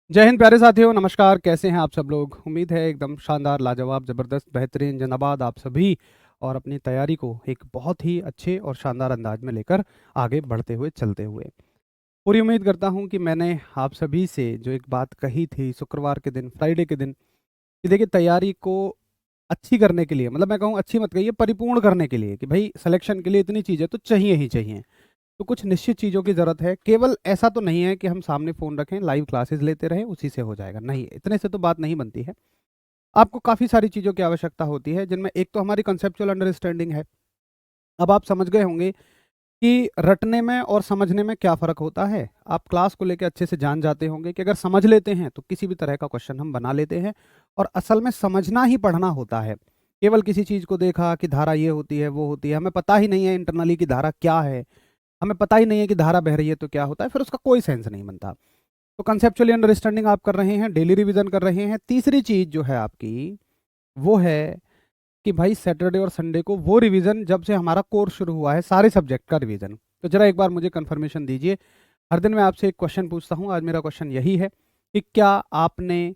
जय हिंद प्यारे साथियों, नमस्कार। कैसे हैं आप सब लोग? उम्मीद है एकदम शानदार, लाजवाब, ज़बरदस्त, बेहतरीन, जिंदाबाद आप सभी और अपनी तैयारी को एक बहुत ही अच्छे और शानदार अंदाज में लेकर आगे बढ़ते हुए चलते हुए। पूरी उम्मीद करता हूं कि मैंने आप सभी से जो एक बात कही थी शुक्रवार के दिन, फ्राइडे के दिन, कि देखिए तैयारी को अच्छी करने के लिए, मतलब मैं कहूँ अच्छी मत कहिए, परिपूर्ण करने के लिए, कि भाई सिलेक्शन के लिए इतनी चीज़ें तो चाहिए ही चाहिए। तो कुछ निश्चित चीज़ों की ज़रूरत है। केवल ऐसा तो नहीं है कि हम सामने फ़ोन रखें, लाइव क्लासेस लेते रहें, उसी से हो जाएगा। नहीं, इतने से तो बात नहीं बनती है। आपको काफ़ी सारी चीज़ों की आवश्यकता होती है, जिनमें एक तो हमारी कंसेप्चुअल अंडरस्टैंडिंग है। अब आप समझ गए होंगे कि रटने में और समझने में क्या फ़र्क होता है। आप क्लास को लेके अच्छे से जान जाते होंगे कि अगर समझ लेते हैं, तो किसी भी तरह का क्वेश्चन हम बना लेते हैं और असल में समझना ही पढ़ना होता है। केवल किसी चीज़ को देखा कि धारा ये होती है, वो होती है, हमें पता ही नहीं है इंटरनली कि धारा क्या है, हमें पता ही नहीं है कि धारा बह रही है तो क्या होता है, फिर उसका कोई सेंस नहीं बनता। तो कंसेप्चुअली अंडरस्टैंडिंग आप कर रहे हैं, डेली रिवीजन कर रहे हैं। तीसरी चीज जो है आपकी, वो है कि भाई सैटरडे और संडे को वो रिवीजन, जब से हमारा कोर्स शुरू हुआ है सारे सब्जेक्ट का रिवीजन। तो जरा एक बार मुझे कंफर्मेशन दीजिए। हर दिन मैं आपसे एक क्वेश्चन पूछता हूँ, आज मेरा क्वेश्चन यही है कि क्या आपने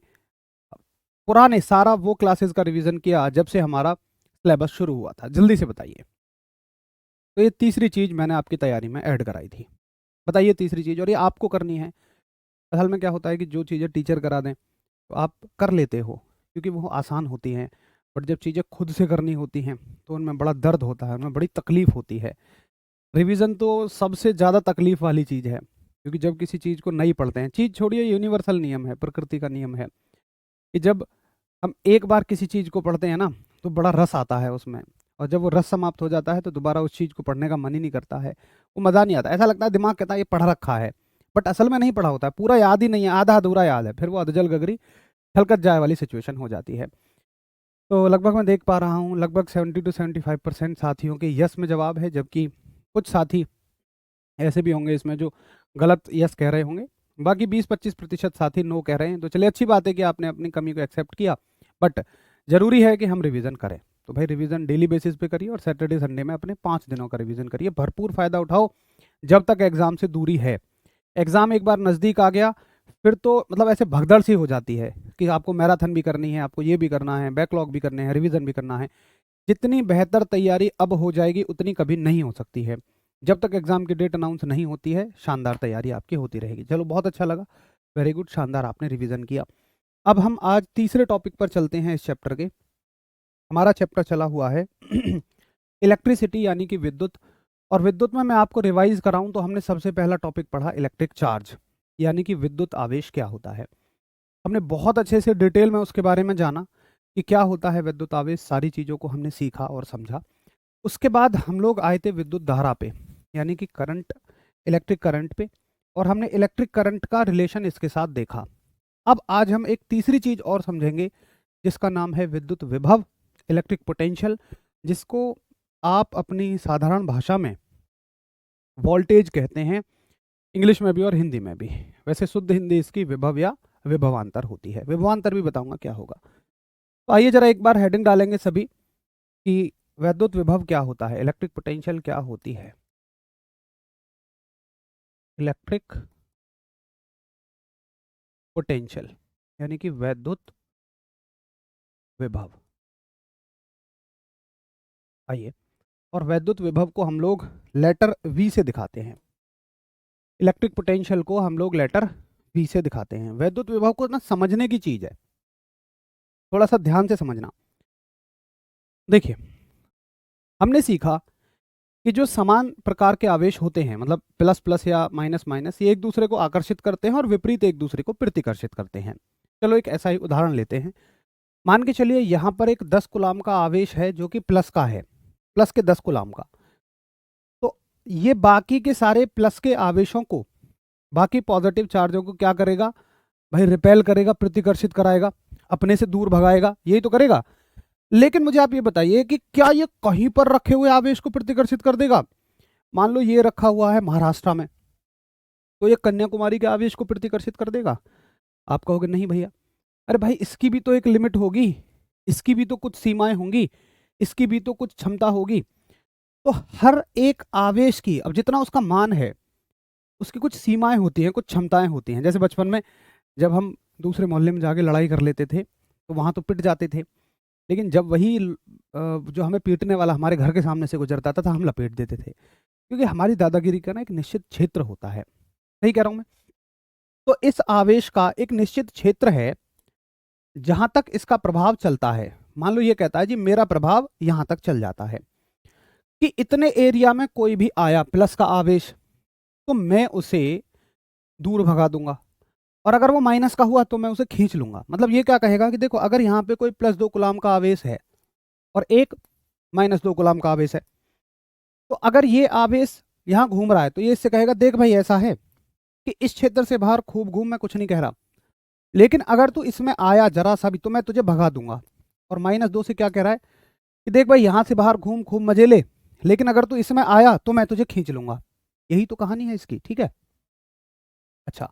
पुराने सारा वो क्लासेस का रिवीजन किया जब से हमारा सिलेबस शुरू हुआ था? जल्दी से बताइए। तो ये तीसरी चीज मैंने आपकी तैयारी में ऐड कराई थी। बताइए तीसरी चीज, और ये आपको करनी है। असल में क्या होता है कि जो चीज़ें टीचर करा दें तो आप कर लेते हो, क्योंकि वो आसान होती हैं। बट जब चीज़ें खुद से करनी होती हैं तो उनमें बड़ा दर्द होता है, उनमें बड़ी तकलीफ होती है। रिवीजन तो सबसे ज़्यादा तकलीफ वाली चीज़ है, क्योंकि जब किसी चीज़ को नहीं पढ़ते हैं, चीज़ छोड़िए, यूनिवर्सल नियम है, प्रकृति का नियम है कि जब हम एक बार किसी चीज़ को पढ़ते हैं ना, तो बड़ा रस आता है उसमें। और जब वो रस समाप्त हो जाता है तो दोबारा उस चीज़ को पढ़ने का मन ही नहीं करता है, वो मज़ा नहीं आता। ऐसा लगता है दिमाग कहता है ये पढ़ रखा है, बट असल में नहीं पढ़ा होता है, पूरा याद ही नहीं है, आधा अधूरा याद है, फिर वो अधजल गगरी छलकत जाए वाली सिचुएशन हो जाती है। तो लगभग मैं देख पा रहा हूँ लगभग 70 to 75% साथियों के यस में जवाब है, जबकि कुछ साथी ऐसे भी होंगे इसमें जो गलत यस कह रहे होंगे। बाकी 20-25% साथी नो कह रहे हैं। तो चलिए, अच्छी बात है कि आपने अपनी कमी को एक्सेप्ट किया, बट ज़रूरी है कि हम रिवीजन करें। तो भाई रिवीजन डेली बेसिस पे करिए और सैटरडे संडे में अपने 5 दिनों का रिवीजन करिए, भरपूर फ़ायदा उठाओ जब तक एग्ज़ाम से दूरी है। एग्ज़ाम एक बार नज़दीक आ गया, फिर तो मतलब ऐसे भगदड़ सी हो जाती है कि आपको मैराथन भी करनी है, आपको ये भी करना है, बैकलॉग भी करने हैं, रिवीजन भी करना है। जितनी बेहतर तैयारी अब हो जाएगी उतनी कभी नहीं हो सकती है। जब तक एग्जाम की डेट अनाउंस नहीं होती है, शानदार तैयारी आपकी होती रहेगी। चलो, बहुत अच्छा लगा, वेरी गुड, शानदार, आपने रिवीजन किया। अब हम आज तीसरे टॉपिक पर चलते हैं इस चैप्टर के। हमारा चैप्टर चला हुआ है इलेक्ट्रिसिटी, यानी कि विद्युत। और विद्युत में मैं आपको रिवाइज कराऊं तो हमने सबसे पहला टॉपिक पढ़ा इलेक्ट्रिक चार्ज, यानी कि विद्युत आवेश क्या होता है। हमने बहुत अच्छे से डिटेल में उसके बारे में जाना कि क्या होता है विद्युत आवेश, सारी चीज़ों को हमने सीखा और समझा। उसके बाद हम लोग आए थे विद्युत धारा पे, यानी कि करंट, इलेक्ट्रिक करंट पे, और हमने इलेक्ट्रिक करंट का रिलेशन इसके साथ देखा। अब आज हम एक तीसरी चीज और समझेंगे, जिसका नाम है विद्युत विभव, इलेक्ट्रिक पोटेंशियल, जिसको आप अपनी साधारण भाषा में वोल्टेज कहते हैं, इंग्लिश में भी और हिंदी में भी। वैसे शुद्ध हिंदी इसकी विभव या विभवांतर होती है। विभवांतर भी बताऊंगा क्या होगा। तो आइए जरा एक बार हेडिंग डालेंगे सभी कि विद्युत विभव क्या होता है, इलेक्ट्रिक पोटेंशियल क्या होती है। इलेक्ट्रिक पोटेंशियल यानी कि वैद्युत विभव। आइए, और वैद्युत विभव को हम लोग लेटर वी से दिखाते हैं, इलेक्ट्रिक पोटेंशियल को हम लोग लेटर वी से दिखाते हैं। वैद्युत विभव को ना समझने की चीज है, थोड़ा सा ध्यान से समझना। देखिए, हमने सीखा कि जो समान प्रकार के आवेश होते हैं, मतलब प्लस प्लस या माइनस माइनस, ये एक दूसरे को आकर्षित करते हैं और विपरीत एक दूसरे को प्रतिकर्षित करते हैं। चलो एक ऐसा ही उदाहरण लेते हैं। मान के चलिए यहाँ पर एक 10 कूलाम का आवेश है जो कि प्लस का है, प्लस के 10 कूलाम का। तो ये बाकी के सारे प्लस के आवेशों को, बाकी पॉजिटिव चार्जों को क्या करेगा भाई? रिपेल करेगा, प्रतिकर्षित कराएगा, अपने से दूर भगाएगा, यही तो करेगा। लेकिन मुझे आप ये बताइए कि क्या ये कहीं पर रखे हुए आवेश को प्रतिकर्षित कर देगा? मान लो ये रखा हुआ है महाराष्ट्र में, तो ये कन्याकुमारी के आवेश को प्रतिकर्षित कर देगा? आप कहोगे नहीं भैया। अरे भाई, इसकी भी तो एक लिमिट होगी, इसकी भी तो कुछ सीमाएं होंगी, इसकी भी तो कुछ क्षमता होगी। तो हर एक आवेश की, अब जितना उसका मान है, उसकी कुछ सीमाएं होती हैं, कुछ क्षमताएं होती हैं। जैसे बचपन में जब हम दूसरे मोहल्ले में जाके लड़ाई कर लेते थे, तो वहाँ तो पिट जाते थे, लेकिन जब वही जो हमें पीटने वाला हमारे घर के सामने से गुजरता था हम लपेट देते थे, क्योंकि हमारी दादागिरी का ना एक निश्चित क्षेत्र होता है। सही कह रहा हूँ मैं? तो इस आवेश का एक निश्चित क्षेत्र है जहां तक इसका प्रभाव चलता है। मान लो ये कहता है जी मेरा प्रभाव यहां तक चल जाता है कि इतने एरिया में कोई भी आया प्लस का आवेश, तो मैं उसे दूर भगा दूंगा, और अगर वो माइनस का हुआ तो मैं उसे खींच लूंगा। मतलब ये क्या कहेगा कि देखो अगर यहाँ पे कोई +2 कूलाम का आवेश है और एक -2 कूलाम का आवेश है, तो अगर ये आवेश यहाँ घूम रहा है तो ये इससे कहेगा देख भाई ऐसा है कि इस क्षेत्र से बाहर खूब घूम, मैं कुछ नहीं कह रहा, लेकिन अगर तू इसमें आया जरा सा भी तो मैं तुझे भगा दूंगा। और -2 से क्या कह रहा है कि देख भाई यहाँ से बाहर घूम खूब मजे ले, लेकिन अगर तू इसमें आया तो मैं तुझे खींच लूंगा। यही तो कहानी है इसकी, ठीक है। अच्छा,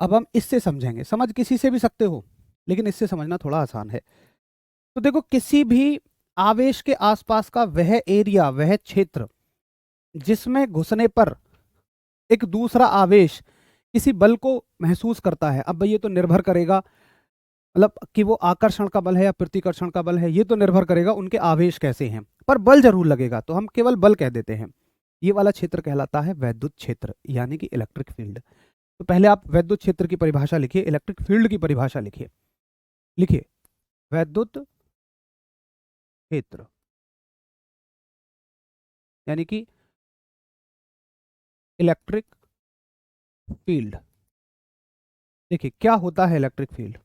अब हम इससे समझेंगे। समझ किसी से भी सकते हो, लेकिन इससे समझना थोड़ा आसान है। तो देखो किसी भी आवेश के आसपास का वह एरिया, वह क्षेत्र जिसमें घुसने पर एक दूसरा आवेश किसी बल को महसूस करता है। अब भाई ये तो निर्भर करेगा, मतलब कि वो आकर्षण का बल है या प्रतिकर्षण का बल है, ये तो निर्भर करेगा उनके आवेश कैसे हैं, पर बल जरूर लगेगा, तो हम केवल बल कह देते हैं। ये वाला क्षेत्र कहलाता है वैद्युत क्षेत्र, यानी कि इलेक्ट्रिक फील्ड। तो पहले आप वैद्युत क्षेत्र की परिभाषा लिखिए, इलेक्ट्रिक फील्ड की परिभाषा लिखिए। लिखिए वैद्युत क्षेत्र यानी कि इलेक्ट्रिक फील्ड। देखिए क्या होता है इलेक्ट्रिक फील्ड।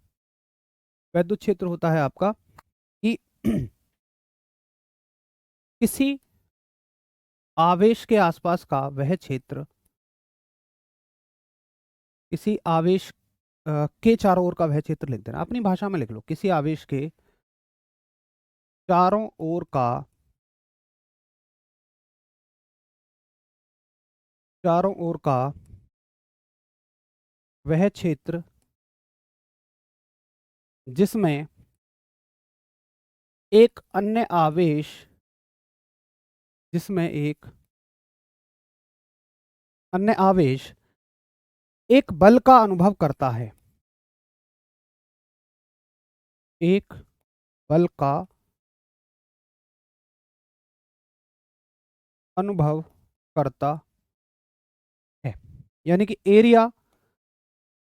वैद्युत क्षेत्र होता है आपका कि किसी आवेश के आसपास का वह क्षेत्र, किसी आवेश के चारों ओर का वह क्षेत्र लिख देना, अपनी भाषा में लिख लो, किसी आवेश के चारों ओर का, चारों ओर का वह क्षेत्र जिसमें एक अन्य आवेश, जिसमें एक अन्य आवेश एक बल का अनुभव करता है, एक बल का अनुभव करता है, यानी कि एरिया।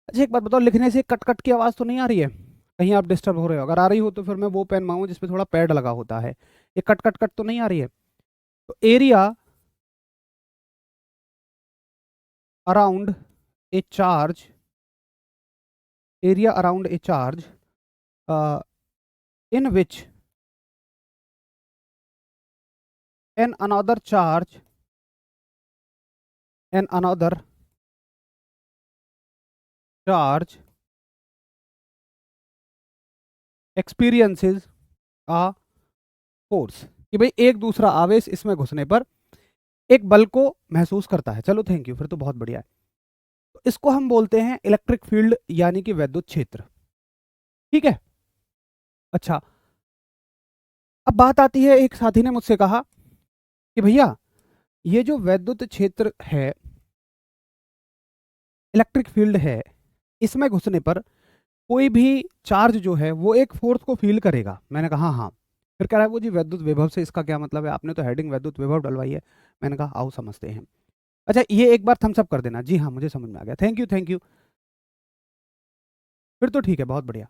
अच्छा एक बात बताओ, लिखने से कट कट की आवाज़ तो नहीं आ रही है? कहीं आप डिस्टर्ब हो रहे हो? अगर आ रही हो तो फिर मैं वो पेन मांगू जिसपे थोड़ा पैड लगा होता है। ये कट कट कट तो नहीं आ रही है? तो area around a charge, area around a charge in which an another charge, an another charge experiences a force, कि भाई एक दूसरा आवेश इसमें घुसने पर एक बल को महसूस करता है। चलो थैंक यू, फिर तो बहुत बढ़िया है। तो इसको हम बोलते हैं इलेक्ट्रिक फील्ड यानी कि वैद्युत क्षेत्र, ठीक है। अच्छा अब बात आती है, एक साथी ने मुझसे कहा कि भैया ये जो वैद्युत क्षेत्र है, इलेक्ट्रिक फील्ड है, इसमें घुसने पर कोई भी चार्ज जो है वो एक फोर्स को फील करेगा। मैंने कहा हाँ। फिर कह रहा है वो जी वैद्युत विभव से इसका क्या मतलब है, आपने तो हेडिंग वैद्युत विभव डलवाई है। मैंने कहा आओ समझते हैं। अच्छा ये एक बार थम्स अप कर देना, जी हाँ मुझे समझ में आ गया, थैंक यू थैंक यू। फिर तो ठीक है, बहुत बढ़िया।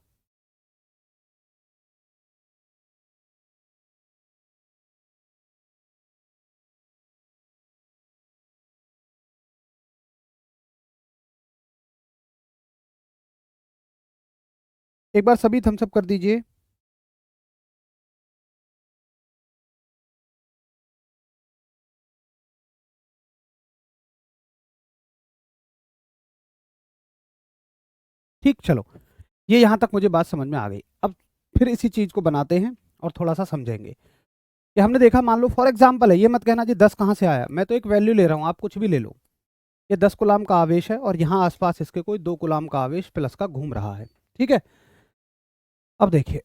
एक बार सभी थम्स अप कर दीजिए। ठीक, चलो ये यहाँ तक मुझे बात समझ में आ गई। अब फिर इसी चीज़ को बनाते हैं और थोड़ा सा समझेंगे कि हमने देखा, मान लो फॉर एग्जाम्पल है, ये मत कहना जी 10 कहाँ से आया, मैं तो एक वैल्यू ले रहा हूँ, आप कुछ भी ले लो। ये 10 कूलाम का आवेश है और यहाँ आसपास इसके कोई 2 कूलाम का आवेश प्लस का घूम रहा है, ठीक है। अब देखिए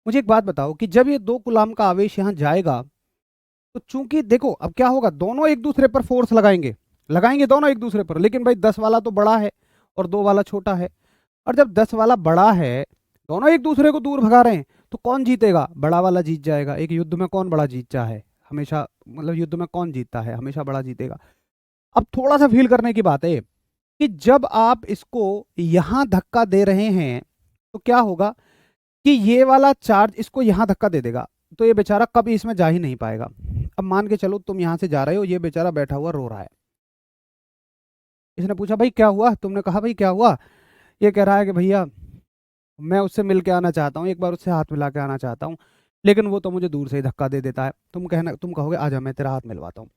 मुझे एक बात बताओ कि जब ये 2 कूलाम का आवेश यहाँ जाएगा, तो चूंकि देखो अब क्या होगा, दोनों एक दूसरे पर फोर्स लगाएंगे, लगाएंगे दोनों एक दूसरे पर, लेकिन भाई 10 वाला तो बड़ा है और 2 वाला छोटा है। और जब 10 वाला बड़ा है, दोनों एक दूसरे को दूर भगा रहे हैं, तो कौन जीतेगा? बड़ा वाला जीत जाएगा। एक युद्ध में कौन बड़ा जीतता है? हमेशा, मतलब युद्ध में कौन जीतता है? हमेशा बड़ा जीतेगा। अब थोड़ा सा फील करने की बात है कि जब आप इसको यहां धक्का दे रहे हैं तो क्या होगा कि ये वाला चार्ज इसको यहां धक्का दे देगा, तो ये बेचारा कभी इसमें जा ही नहीं पाएगा। अब मान के चलो तुम यहां से जा रहे हो, ये बेचारा बैठा हुआ रो रहा है। इसने पूछा भाई क्या हुआ? तुमने कहा भाई क्या हुआ? ये कह रहा है कि भैया मैं उससे मिल के आना चाहता हूँ, एक बार उससे हाथ मिला के आना चाहता हूँ, लेकिन वो तो मुझे दूर से ही धक्का दे देता है। तुम कहोगे आजा मैं तेरा हाथ मिलवाता हूँ।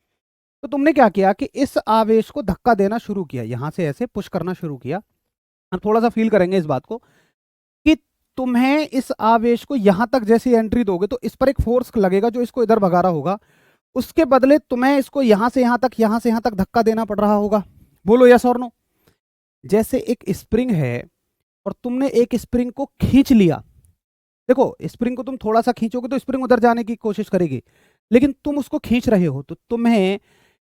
तो तुमने क्या किया कि इस आवेश को धक्का देना शुरू किया, यहां से ऐसे पुश करना शुरू किया। हम थोड़ा सा फील करेंगे इस बात को कि तुम्हें इस आवेश को यहां तक जैसे एंट्री दोगे तो इस पर एक फोर्स लगेगा जो इसको इधर भगा रहा होगा, उसके बदले तुम्हें इसको यहां से यहां तक, यहां से यहां तक धक्का देना पड़ रहा होगा। बोलो यस और नो। जैसे एक स्प्रिंग है और तुमने एक स्प्रिंग को खींच लिया। देखो स्प्रिंग को तुम थोड़ा सा खींचोगे तो स्प्रिंग उधर जाने की कोशिश करेगी, लेकिन तुम उसको खींच रहे हो तो तुम्हें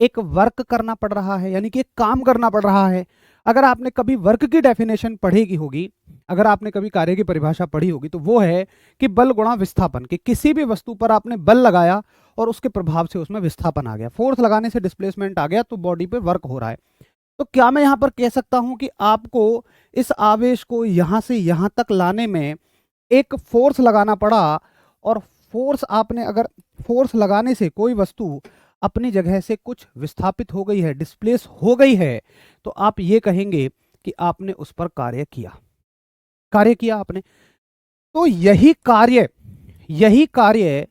एक वर्क करना पड़ रहा है, यानी कि एक काम करना पड़ रहा है। अगर आपने कभी वर्क की डेफिनेशन पढ़ी होगी, अगर आपने कभी कार्य की परिभाषा पढ़ी होगी, तो वो है कि बल गुणा विस्थापन, कि किसी भी वस्तु पर आपने बल लगाया और उसके प्रभाव से उसमें विस्थापन आ गया, फोर्स लगाने से डिस्प्लेसमेंट आ गया, तो बॉडी पे वर्क हो रहा है। तो क्या मैं यहां पर कह सकता हूं कि आपको इस आवेश को यहां से यहां तक लाने में एक फोर्स लगाना पड़ा, और फोर्स आपने, अगर फोर्स लगाने से कोई वस्तु अपनी जगह से कुछ विस्थापित हो गई है, डिस्प्लेस हो गई है, तो आप ये कहेंगे कि आपने उस पर कार्य किया आपने। तो यही कार्य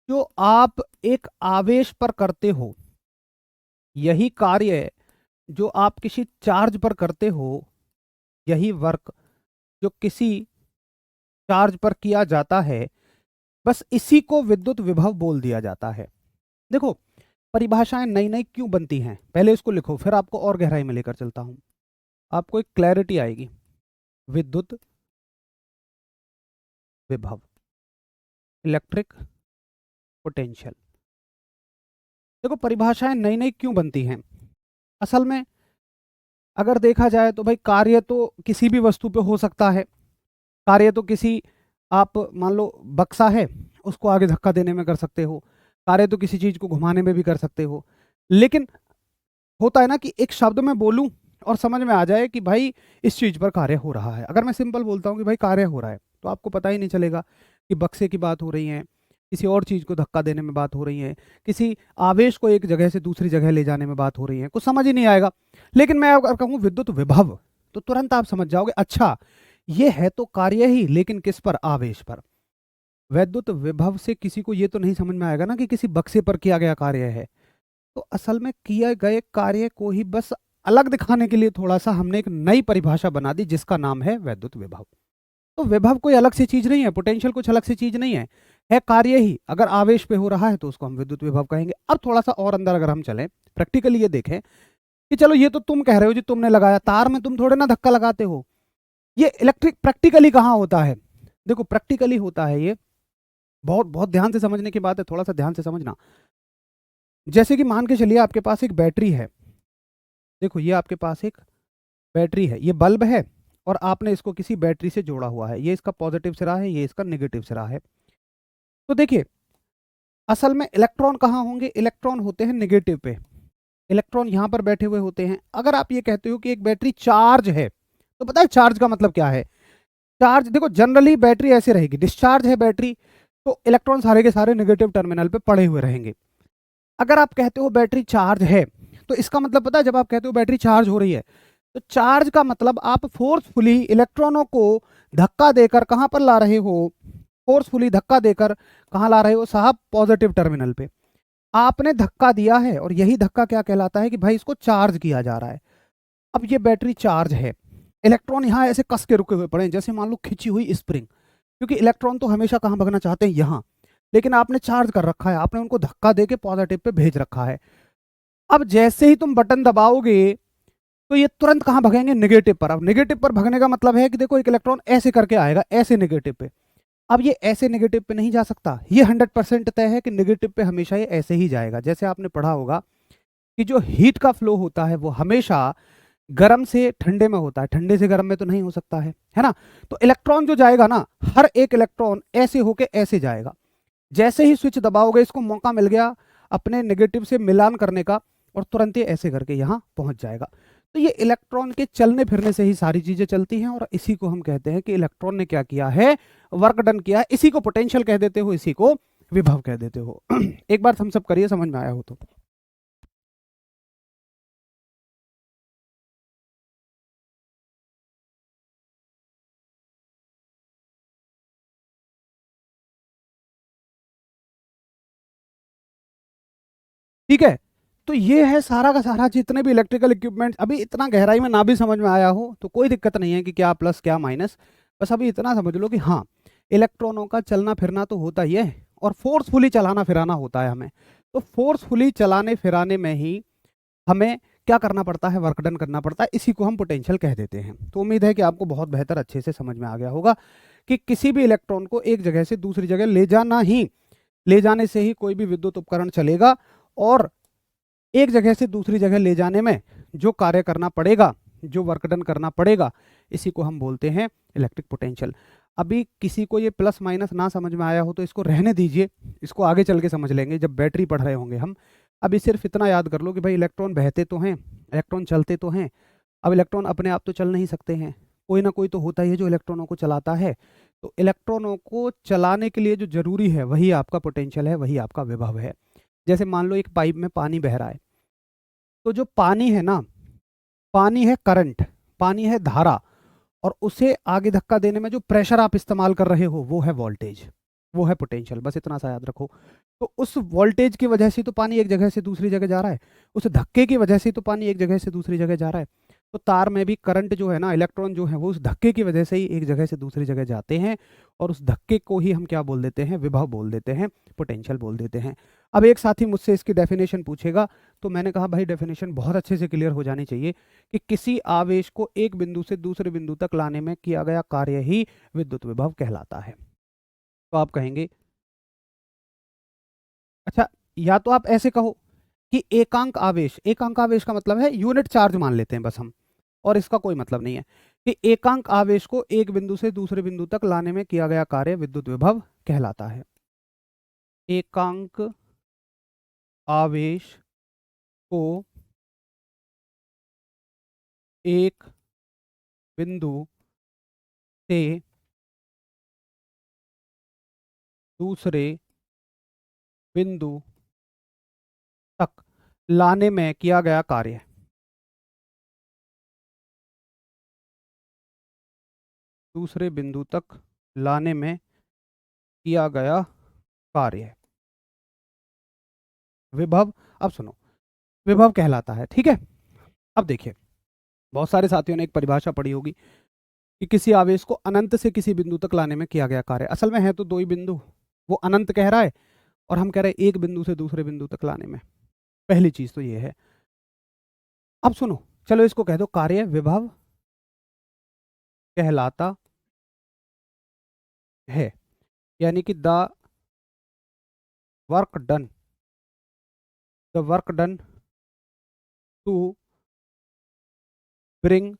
जो आप एक आवेश पर करते हो, यही कार्य जो आप किसी चार्ज पर करते हो, यही वर्क जो किसी चार्ज पर किया जाता है, बस इसी को विद्युत विभव बोल दिया जाता है। देखो परिभाषाएं नई नई क्यों बनती हैं, पहले इसको लिखो, फिर आपको और गहराई में लेकर चलता हूं, आपको एक क्लैरिटी आएगी। विद्युत विभव, इलेक्ट्रिक पोटेंशियल। देखो परिभाषाएं नई नई क्यों बनती हैं, असल में अगर देखा जाए तो भाई कार्य तो किसी भी वस्तु पे हो सकता है। कार्य तो किसी, आप मान लो बक्सा है, उसको आगे धक्का देने में कर सकते हो। कार्य तो किसी चीज को घुमाने में भी कर सकते हो। लेकिन होता है ना कि एक शब्द में बोलूं और समझ में आ जाए कि भाई इस चीज पर कार्य हो रहा है। अगर मैं सिंपल बोलता हूं कि भाई कार्य हो रहा है, तो आपको पता ही नहीं चलेगा कि बक्से की बात हो रही है, किसी और चीज को धक्का देने में बात हो रही है, किसी आवेश को एक जगह से दूसरी जगह ले जाने में बात हो रही है, कुछ समझ ही नहीं आएगा। लेकिन मैं अगर कहूँ विद्युत विभव, तो तुरंत आप समझ जाओगे, अच्छा ये है तो कार्य ही, लेकिन किस पर? आवेश पर। वैद्युत विभव से किसी को ये तो नहीं समझ में आएगा ना कि किसी बक्से पर किया गया कार्य है। तो असल में किए गए कार्य को ही बस अलग दिखाने के लिए थोड़ा सा हमने एक नई परिभाषा बना दी, जिसका नाम है वैद्युत विभव। तो विभव कोई अलग से चीज नहीं है, पोटेंशियल कुछ अलग से चीज नहीं है कार्य ही। अगर आवेश पे हो रहा है तो उसको हम विद्युत विभव कहेंगे। अब थोड़ा सा और अंदर अगर हम चलें, प्रैक्टिकली ये देखें कि चलो ये तो तुम कह रहे हो जी, तुमने लगाया, तार में तुम थोड़े ना धक्का लगाते हो। ये इलेक्ट्रिक प्रैक्टिकली कहाँ होता है? देखो प्रैक्टिकली होता है ये, बहुत बहुत ध्यान से समझने की बात है, थोड़ा सा ध्यान से समझना। जैसे कि मान के चलिए आपके पास एक बैटरी है, देखो ये आपके पास एक बैटरी है, ये बल्ब है, और आपने इसको किसी बैटरी से जोड़ा हुआ है, ये इसका पॉजिटिव सिरा है, ये इसका नेगेटिव सिरा है। तो देखिए असल में इलेक्ट्रॉन कहाँ होंगे? इलेक्ट्रॉन होते हैं नेगेटिव पे, इलेक्ट्रॉन यहां पर बैठे हुए होते हैं। अगर आप ये कहते हो कि एक बैटरी चार्ज है, तो पता है चार्ज का मतलब क्या है? चार्ज, देखो जनरली बैटरी ऐसे रहेगी, डिस्चार्ज है बैटरी, तो इलेक्ट्रॉन सारे के सारे नेगेटिव टर्मिनल पे पड़े हुए रहेंगे। अगर आप कहते हो बैटरी चार्ज है, तो इसका मतलब पता है, जब आप कहते हो बैटरी चार्ज हो रही है, तो चार्ज का मतलब आप फोर्सफुली इलेक्ट्रॉनों को धक्का देकर कहां पर ला रहे हो? फोर्सफुली धक्का देकर कहां ला रहे हो साहब? पॉजिटिव टर्मिनल पे आपने धक्का दिया है, और यही धक्का क्या कहलाता है? कि भाई इसको चार्ज किया जा रहा है। अब ये बैटरी चार्ज है, इलेक्ट्रॉन यहाँ ऐसे कस के रुके हुए पड़े हैं, जैसे मान लो खिंची हुई स्प्रिंग, क्योंकि इलेक्ट्रॉन तो हमेशा कहाँ भगना चाहते हैं? यहाँ। लेकिन आपने चार्ज कर रखा है, आपने उनको धक्का दे के पॉजिटिव पे भेज रखा है। अब जैसे ही तुम बटन दबाओगे तो ये तुरंत कहाँ भगेंगे? नेगेटिव पर। अब नेगेटिव पर भगने का मतलब है कि देखो एक इलेक्ट्रॉन ऐसे करके आएगा, ऐसे नेगेटिव पे। अब ये ऐसे नेगेटिव पे नहीं जा सकता, ये 100% तय है कि नेगेटिव पे हमेशा ये ऐसे ही जाएगा। जैसे आपने पढ़ा होगा कि जो हीट का फ्लो होता है वो हमेशा गर्म से ठंडे में होता है, ठंडे से गर्म में तो नहीं हो सकता है ना। तो इलेक्ट्रॉन जो जाएगा ना, हर एक इलेक्ट्रॉन ऐसे होके ऐसे जाएगा। जैसे ही स्विच दबाओगे, इसको मौका मिल गया अपने नेगेटिव से मिलान करने का, और तुरंत ही ऐसे करके यहाँ पहुंच जाएगा। तो ये इलेक्ट्रॉन के चलने फिरने से ही सारी चीजें चलती हैं, और इसी को हम कहते हैं कि इलेक्ट्रॉन ने क्या किया है, वर्क डन किया है। इसी को पोटेंशियल कह देते हो, इसी को विभव कह देते हो। एक बार हम सब करिए, समझ में आया हो तो। ठीक है, तो ये है सारा का सारा, जितने भी इलेक्ट्रिकल इक्विपमेंट। अभी इतना गहराई में ना भी समझ में आया हो तो कोई दिक्कत नहीं है कि क्या प्लस क्या माइनस, बस अभी इतना समझ लो कि हाँ, इलेक्ट्रॉनों का चलना फिरना तो होता ही है, और फोर्सफुली चलाना फिराना होता है हमें। तो फोर्सफुली चलाने फिराने में ही हमें क्या करना पड़ता है, वर्क डन करना पड़ता है, इसी को हम पोटेंशियल कह देते हैं। तो उम्मीद है कि आपको बहुत बेहतर अच्छे से समझ में आ गया होगा कि किसी भी इलेक्ट्रॉन को एक जगह से दूसरी जगह ले जाना ही, ले जाने से ही कोई भी विद्युत उपकरण चलेगा, और एक जगह से दूसरी जगह ले जाने में जो कार्य करना पड़ेगा, जो वर्क डन करना पड़ेगा, इसी को हम बोलते हैं इलेक्ट्रिक पोटेंशियल। अभी किसी को ये प्लस माइनस ना समझ में आया हो तो इसको रहने दीजिए, इसको आगे चल के समझ लेंगे जब बैटरी पढ़ रहे होंगे हम। अभी सिर्फ इतना याद कर लो कि भाई इलेक्ट्रॉन बहते तो हैं, इलेक्ट्रॉन चलते तो हैं। अब इलेक्ट्रॉन अपने आप तो चल नहीं सकते हैं, कोई ना कोई तो होता ही है जो इलेक्ट्रॉनों को चलाता है। तो इलेक्ट्रॉनों को चलाने के लिए जो जरूरी है वही आपका पोटेंशियल है, वही आपका विभव है। जैसे मान लो एक पाइप में पानी बह रहा है, तो जो पानी है ना, पानी है करंट, पानी है धारा, और उसे आगे धक्का देने में जो प्रेशर आप इस्तेमाल कर रहे हो वो है वोल्टेज, वो है पोटेंशियल। बस इतना सा याद रखो। तो उस वोल्टेज की वजह से तो पानी एक जगह से दूसरी जगह जा रहा है, उस धक्के की वजह से तो पानी एक जगह से दूसरी जगह जा रहा है। तो तार में भी करंट जो है ना, इलेक्ट्रॉन जो है वो उस धक्के की वजह से ही एक जगह से दूसरी जगह जाते हैं, और उस धक्के को ही हम क्या बोल देते हैं, विभव बोल देते हैं, पोटेंशियल बोल देते हैं। अब एक साथी मुझसे इसकी डेफिनेशन पूछेगा, तो मैंने कहा भाई डेफिनेशन बहुत अच्छे से क्लियर हो जानी चाहिए कि किसी आवेश को एक बिंदु से दूसरे बिंदु तक लाने में किया गया कार्य ही विद्युत विभव कहलाता है। तो आप कहेंगे, अच्छा, या तो आप ऐसे कहो कि एकांक आवेश, एकांक आवेश का मतलब है यूनिट चार्ज मान लेते हैं बस हम, और इसका कोई मतलब नहीं है, कि एकांक आवेश को एक बिंदु से दूसरे बिंदु तक लाने में किया गया कार्य विद्युत विभव कहलाता है। एकांक आवेश को एक बिंदु से दूसरे बिंदु तक लाने में किया गया कार्य, दूसरे बिंदु तक लाने में किया गया कार्य विभव, अब सुनो, विभव कहलाता है। ठीक है, अब देखिए, बहुत सारे साथियों ने एक परिभाषा पढ़ी होगी कि किसी आवेश को अनंत से किसी बिंदु तक लाने में किया गया कार्य। असल में है तो दो ही बिंदु, वो अनंत कह रहा है और हम कह रहे हैं एक बिंदु से दूसरे बिंदु तक लाने में। पहली चीज तो ये है। अब सुनो, चलो इसको कह दो कार्य विभव कहलाता है, यानी कि work done the work done to bring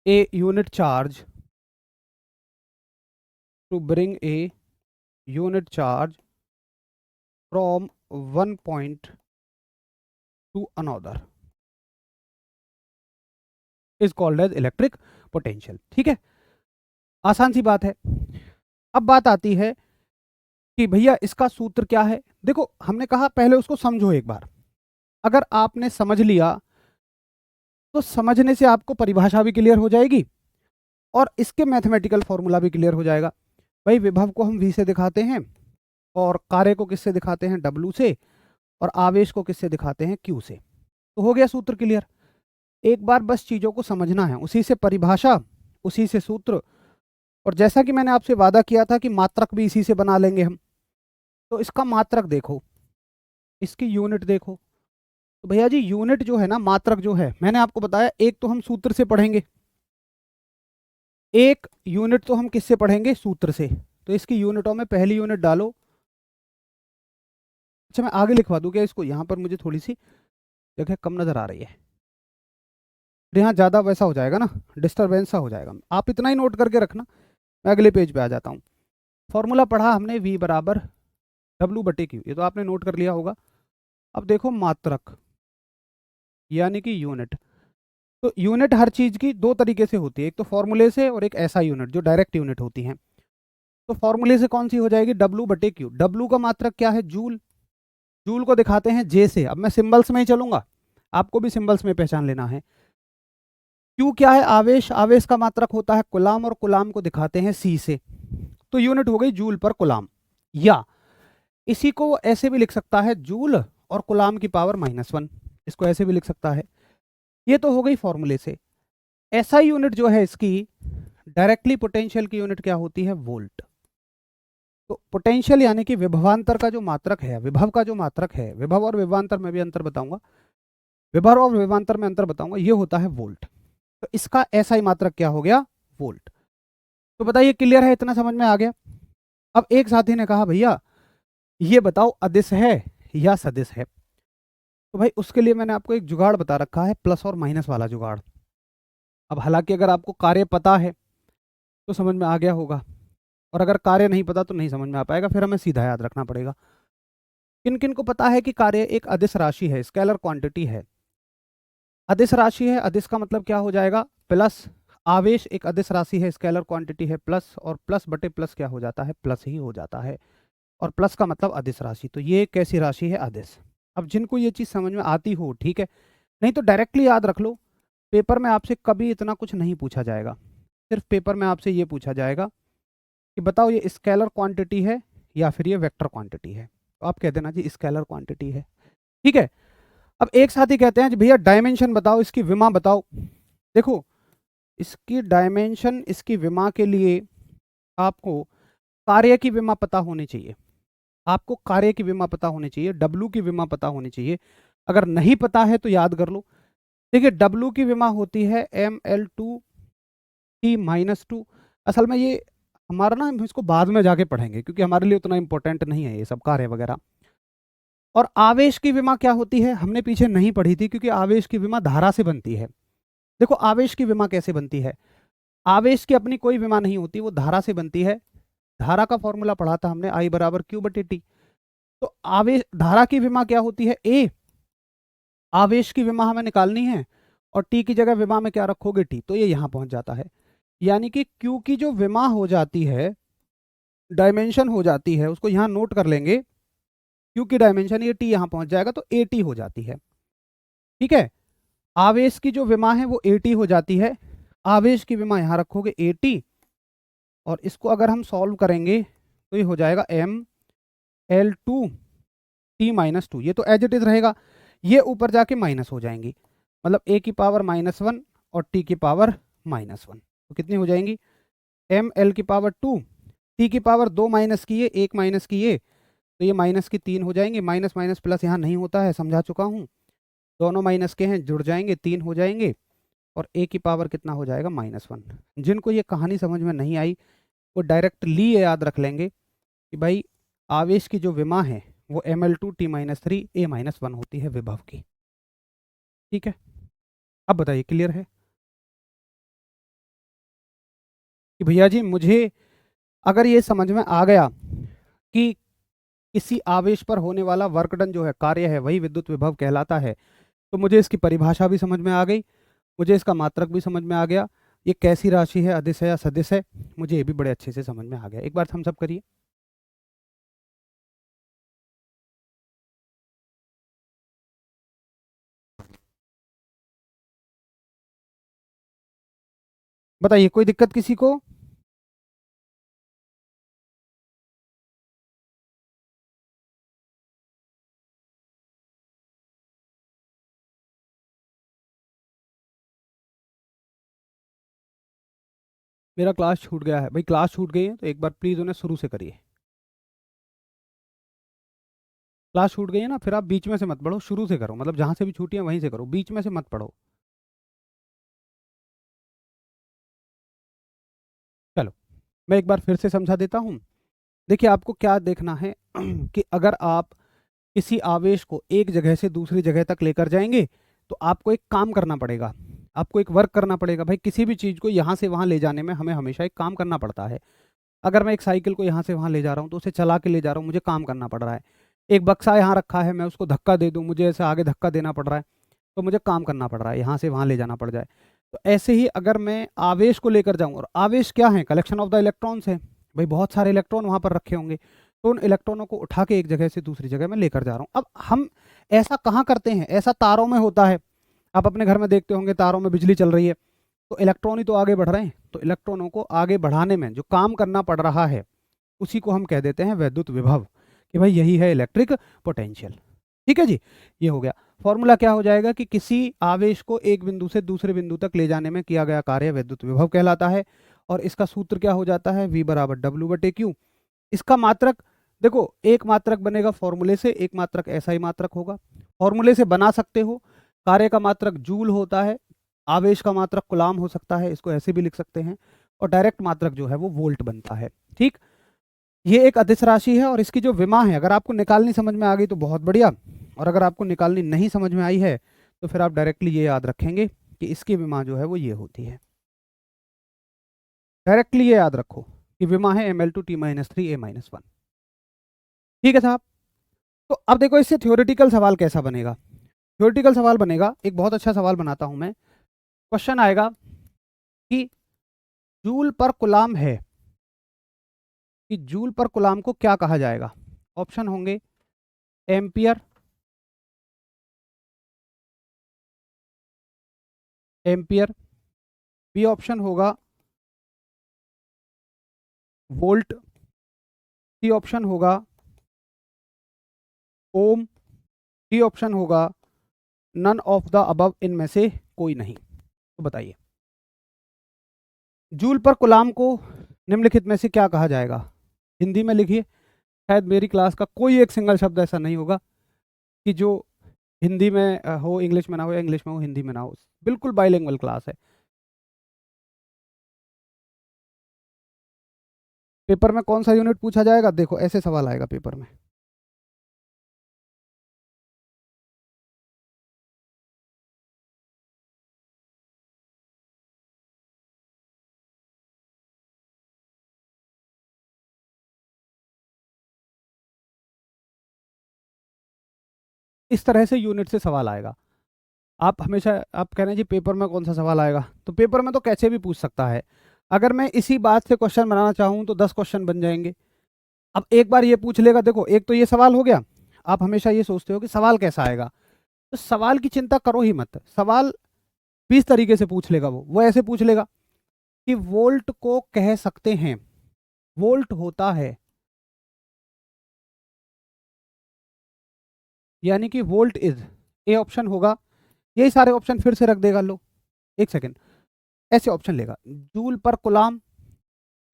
a unit charge, to bring a unit charge from one point to another is called as electric potential. ठीक है, आसान सी बात है। अब बात आती है कि भैया इसका सूत्र क्या है। देखो, हमने कहा पहले उसको समझो एक बार। अगर आपने समझ लिया तो समझने से आपको परिभाषा भी क्लियर हो जाएगी और इसके मैथमेटिकल फॉर्मूला भी क्लियर हो जाएगा। भाई विभव को हम V से दिखाते हैं, और कार्य को किससे दिखाते हैं, W से, और आवेश को किससे दिखाते हैं, Q से। तो हो गया सूत्र क्लियर। एक बार बस चीजों को समझना है, उसी से परिभाषा, उसी से सूत्र, और जैसा कि मैंने आपसे वादा किया था कि मात्रक भी इसी से बना लेंगे हम। तो इसका मात्रक देखो, इसकी यूनिट देखो। तो भैया जी यूनिट जो है ना, मात्रक जो है, मैंने आपको बताया एक तो हम सूत्र से पढ़ेंगे, एक यूनिट तो हम किससे पढ़ेंगे, सूत्र से। तो इसकी यूनिटों में पहली यूनिट डालो। अच्छा, मैं आगे लिखवा दूं क्या इसको, यहां पर मुझे थोड़ी सी जगह कम नजर आ रही है। तो यहाँ ज़्यादा वैसा हो जाएगा ना, डिस्टर्बेंस सा हो जाएगा। आप इतना ही नोट करके रखना, मैं अगले पेज पे आ जाता हूँ। फॉर्मूला पढ़ा हमने V बराबर W/Q, ये तो आपने नोट कर लिया होगा। अब देखो मात्रक यानी कि यूनिट। तो यूनिट हर चीज़ की दो तरीके से होती है, एक तो फॉर्मूले से और एक ऐसा यूनिट जो डायरेक्ट यूनिट होती है। तो फॉर्मूले से कौन सी हो जाएगी, W/Q। W का मात्रक क्या है, जूल। जूल को दिखाते हैं J से। अब मैं सिंबल्स में ही चलूंगा, आपको भी सिंबल्स में पहचान लेना है। Q क्या है, आवेश। आवेश का मात्रक होता है कुलाम, और कुलाम को दिखाते हैं C से। तो यूनिट हो गई जूल पर कुलाम। या इसी को ऐसे भी लिख सकता है, जूल और कुलाम की पावर -1, इसको ऐसे भी लिख सकता है। ये तो हो गई फॉर्मूले से। ऐसा यूनिट जो है इसकी डायरेक्टली पोटेंशियल की यूनिट क्या होती है, वोल्ट। तो पोटेंशियल यानी कि विभवांतर का जो मात्रक है, विभव का जो मात्रक है, विभव और विभवांतर में भी अंतर बताऊंगा, विभव और विभवांतर में अंतर बताऊंगा, ये होता है वोल्ट। तो इसका ऐसा ही मात्रक क्या हो गया, वोल्ट। तो बताइए क्लियर है, इतना समझ में आ गया। अब एक साथी ने कहा भैया ये बताओ अदिश है या सदिश है। तो भाई उसके लिए मैंने आपको एक जुगाड़ बता रखा है, प्लस और माइनस वाला जुगाड़। अब हालांकि अगर आपको कार्य पता है तो समझ में आ गया होगा, और अगर कार्य नहीं पता तो नहीं समझ में आ पाएगा, फिर हमें सीधा याद रखना पड़ेगा। किन किन को पता है कि कार्य एक अदिश राशि है, स्केलर क्वांटिटी है। अदिश राशि है, अदिश का मतलब क्या हो जाएगा, प्लस। आवेश एक अदिश राशि है, स्केलर क्वांटिटी है, प्लस। और प्लस बटे प्लस क्या हो जाता है, प्लस ही हो जाता है। और प्लस का मतलब अदिश राशि। तो ये कैसी राशि है, अदिश। अब जिनको ये चीज़ समझ में आती हो ठीक है, नहीं तो डायरेक्टली याद रख लो, पेपर में आपसे कभी इतना कुछ नहीं पूछा जाएगा। सिर्फ पेपर में आपसे ये पूछा जाएगा कि बताओ ये स्केलर क्वांटिटी है या फिर ये वेक्टर क्वांटिटी है। तो आप कह देना जी स्केलर क्वांटिटी है, ठीक है। अब एक साथी कहते हैं जी भैया डायमेंशन बताओ, इसकी विमा बताओ। देखो इसकी डायमेंशन, इसकी विमा के लिए आपको कार्य की विमा पता होनी चाहिए। आपको कार्य की विमा पता होनी चाहिए, W की विमा पता होनी चाहिए। अगर नहीं पता है तो याद कर लो। देखिए W की विमा होती है mL2T-2। असल में ये हमारा ना, हम इसको बाद में जाके पढ़ेंगे क्योंकि हमारे लिए उतना इंपॉर्टेंट नहीं है ये सब कार्य वगैरह। और आवेश की विमा क्या होती है, हमने पीछे नहीं पढ़ी थी, क्योंकि आवेश की विमा धारा से बनती है। देखो आवेश की विमा कैसे बनती है, आवेश की अपनी कोई विमा नहीं होती, वो धारा से बनती है। धारा का फॉर्मूला पढ़ा था हमने, I = Q/T। तो आवेश, धारा की विमा क्या होती है, A। आवेश की विमा हमें निकालनी है, और T की जगह विमा में क्या रखोगे, T। तो ये यहाँ पहुंच जाता है। यानी कि Q की जो विमा हो जाती है, डायमेंशन हो जाती है, उसको यहाँ नोट कर लेंगे। Q की डायमेंशन, ये T यहाँ पहुंच जाएगा तो AT हो जाती है, ठीक है। आवेश की जो विमा है वो AT हो जाती है। आवेश की विमा यहाँ रखोगे AT, और इसको अगर हम सॉल्व करेंगे तो ये हो जाएगा mL2T-2। ये तो एज इट इज रहेगा, ये ऊपर जाके माइनस हो जाएंगी, मतलब A की पावर -1 और T की पावर -1। तो कितनी हो जाएंगी, mL2, T की पावर 2 माइनस की ये, 1 माइनस की ये, तो ये माइनस की 3 हो जाएंगे। माइनस माइनस प्लस यहाँ नहीं होता है, समझा चुका हूँ। दोनों माइनस के हैं, जुड़ जाएंगे, 3 हो जाएंगे। और A की पावर कितना हो जाएगा, -1। जिनको ये कहानी समझ में नहीं आई वो डायरेक्टली ये याद रख लेंगे कि भाई आवेश की जो विमा है वो mL2T-3 A-1 होती है विभव की, ठीक है। अब बताइए क्लियर है कि भैया जी मुझे अगर ये समझ में आ गया कि किसी आवेश पर होने वाला वर्क डन जो है, कार्य है, वही विद्युत विभव कहलाता है, तो मुझे इसकी परिभाषा भी समझ में आ गई, मुझे इसका मात्रक भी समझ में आ गया, ये कैसी राशि है, अदिश है या सदिश है, मुझे ये भी बड़े अच्छे से समझ में आ गया। एक बार हम सब करिए। बताइए कोई दिक्कत किसी को। मेरा क्लास छूट गया है भाई, क्लास छूट गई है तो एक बार प्लीज़ उन्हें शुरू से करिए। क्लास छूट गई है ना, फिर आप बीच में से मत पढ़ो, शुरू से करो, मतलब जहाँ से भी छूटी है वहीं से करो, बीच में से मत पढ़ो। चलो मैं एक बार फिर से समझा देता हूँ। देखिए आपको क्या देखना है कि अगर आप किसी आवेश को एक जगह से दूसरी जगह तक लेकर जाएंगे तो आपको एक काम करना पड़ेगा। आपको एक वर्क करना पड़ेगा। भाई किसी भी चीज़ को यहाँ से वहाँ ले जाने में हमें हमेशा एक काम करना पड़ता है। अगर मैं एक साइकिल को यहाँ से वहाँ ले जा रहा हूँ तो उसे चला के ले जा रहा हूँ, मुझे काम करना पड़ रहा है। एक बक्सा यहाँ रखा है, मैं उसको धक्का दे दूँ, मुझे ऐसे आगे धक्का देना पड़ रहा है, तो मुझे काम करना पड़ रहा है, यहाँ से वहाँ ले जाना पड़ जाए। तो ऐसे ही अगर मैं आवेश को लेकर जाऊँ, और आवेश क्या है? कलेक्शन ऑफ द इलेक्ट्रॉन्स है। भाई बहुत सारे इलेक्ट्रॉन वहाँ पर रखे होंगे, तो उन इलेक्ट्रॉनों को उठा के एक जगह से दूसरी जगह में लेकर जा रहा हूँ। अब हम ऐसा कहाँ करते हैं? ऐसा तारों में होता है। आप अपने घर में देखते होंगे, तारों में बिजली चल रही है, तो इलेक्ट्रॉन ही तो आगे बढ़ रहे हैं। तो इलेक्ट्रॉनों को आगे बढ़ाने में जो काम करना पड़ रहा है, उसी को हम कह देते हैं वैद्युत विभव, कि भाई यही है इलेक्ट्रिक पोटेंशियल। ठीक है जी, ये हो गया। फॉर्मूला क्या हो जाएगा कि किसी आवेश को एक बिंदु से दूसरे बिंदु तक ले जाने में किया गया कार्य वैद्युत विभव कहलाता है। और इसका सूत्र क्या हो जाता है? V बराबर डब्ल्यू बटे क्यू। इसका मात्रक देखो, एक मात्रक बनेगा फॉर्मूले से, एक मात्रक ऐसा ही मात्रक होगा। फॉर्मूले से बना सकते हो, कार्य का मात्रक जूल होता है, आवेश का मात्रक कुलाम हो सकता है, इसको ऐसे भी लिख सकते हैं, और डायरेक्ट मात्रक जो है वो वोल्ट बनता है। ठीक, ये एक अदिश राशि है, और इसकी जो विमा है, अगर आपको निकालनी समझ में आ गई तो बहुत बढ़िया, और अगर आपको निकालनी नहीं समझ में आई है तो फिर आप डायरेक्टली ये याद रखेंगे कि इसकी विमा जो है वो ये होती है। डायरेक्टली ये याद रखो कि विमा है Ml2T-3A-1। ठीक है साहब। तो अब देखो, इससे थ्योरेटिकल सवाल कैसा बनेगा? थ्योरेटिकल सवाल बनेगा, एक बहुत अच्छा सवाल बनाता हूं मैं। क्वेश्चन आएगा कि जूल पर कुलाम है, कि जूल पर कुलाम को क्या कहा जाएगा? ऑप्शन होंगे एम्पियर, एम्पियर, बी ऑप्शन होगा वोल्ट, सी ऑप्शन होगा ओम, डी ऑप्शन होगा नन ऑफ द अबव, इनमें से कोई नहीं। तो बताइए, जूल पर कुलाम को निम्नलिखित में से क्या कहा जाएगा? हिंदी में लिखिए। शायद मेरी क्लास का कोई एक सिंगल शब्द ऐसा नहीं होगा कि जो हिंदी में हो, इंग्लिश में ना हो, या इंग्लिश में हो हिंदी में ना हो। बिल्कुल बाइलिंगुअल क्लास है। पेपर में कौन सा यूनिट पूछा जाएगा? देखो ऐसे सवाल आएगा पेपर में। इस तरह से यूनिट से सवाल आएगा। आप हमेशा आप कह रहे हैं जी पेपर में कौन सा सवाल आएगा, तो पेपर में तो कैसे भी पूछ सकता है। अगर मैं इसी बात से क्वेश्चन बनाना चाहूँ तो 10 क्वेश्चन बन जाएंगे। अब एक बार ये पूछ लेगा, देखो एक तो ये सवाल हो गया। आप हमेशा ये सोचते हो कि सवाल कैसा आएगा, तो सवाल की चिंता करो ही मत। सवाल 20 तरीके से पूछ लेगा, वो ऐसे पूछ लेगा कि वोल्ट को कह सकते हैं, वोल्ट होता है, यानी कि वोल्ट इज, ए ऑप्शन होगा। यही सारे ऑप्शन फिर से रख देगा, लो एक सेकेंड, ऐसे ऑप्शन लेगा, जूल पर कुलाम,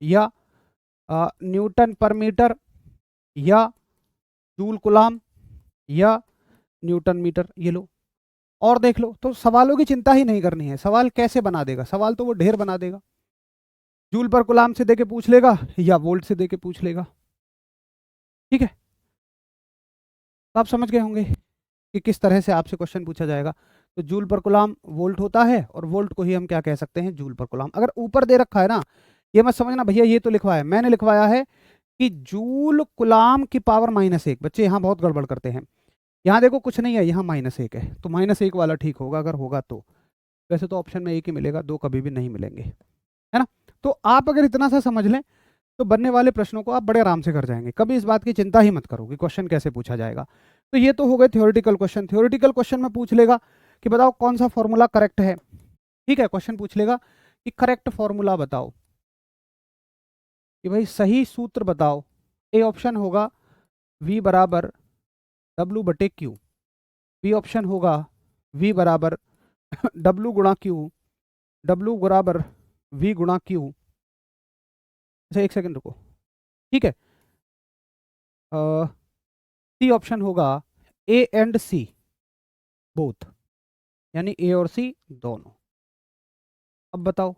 या न्यूटन पर मीटर, या जूल कुलाम, या न्यूटन मीटर, ये लो और देख लो। तो सवालों की चिंता ही नहीं करनी है। सवाल कैसे बना देगा? सवाल तो वो ढेर बना देगा। जूल पर कुलाम से देके पूछ लेगा, या वोल्ट से देके पूछ लेगा। ठीक है, तो आप समझ गए होंगे कि किस तरह से आपसे क्वेश्चन पूछा जाएगा। तो जूल पर कुलाम वोल्ट होता है, और वोल्ट को ही हम क्या कह सकते हैं? जूल पर कुलाम। अगर ऊपर दे रखा है ना, ये मत समझना भैया ये तो लिखवाया है, मैंने लिखवाया है कि जूल कुलाम की पावर -1। बच्चे यहाँ बहुत गड़बड़ करते हैं। यहाँ देखो कुछ नहीं है, यहाँ -1 है, तो -1 वाला ठीक होगा अगर होगा तो। वैसे तो ऑप्शन में एक ही मिलेगा, दो कभी भी नहीं मिलेंगे, है ना। तो आप अगर इतना सा समझ लें तो बनने वाले प्रश्नों को आप बड़े आराम से कर जाएंगे। कभी इस बात की चिंता ही मत करो कि क्वेश्चन कैसे पूछा जाएगा। तो ये तो हो गए थ्योरेटिकल क्वेश्चन। थ्योरेटिकल क्वेश्चन में पूछ लेगा कि बताओ कौन सा फॉर्मूला करेक्ट है। ठीक है, क्वेश्चन पूछ लेगा कि करेक्ट फॉर्मूला बताओ, कि भाई सही सूत्र बताओ। ए ऑप्शन होगा V बराबर W बटे क्यू, बी ऑप्शन होगा V बराबर W गुणा क्यू, W बराबर V गुणा क्यू। अच्छा एक सेकंड रुको, ठीक है। सी ऑप्शन होगा A एंड C बोथ, यानी ए और सी दोनों। अब बताओ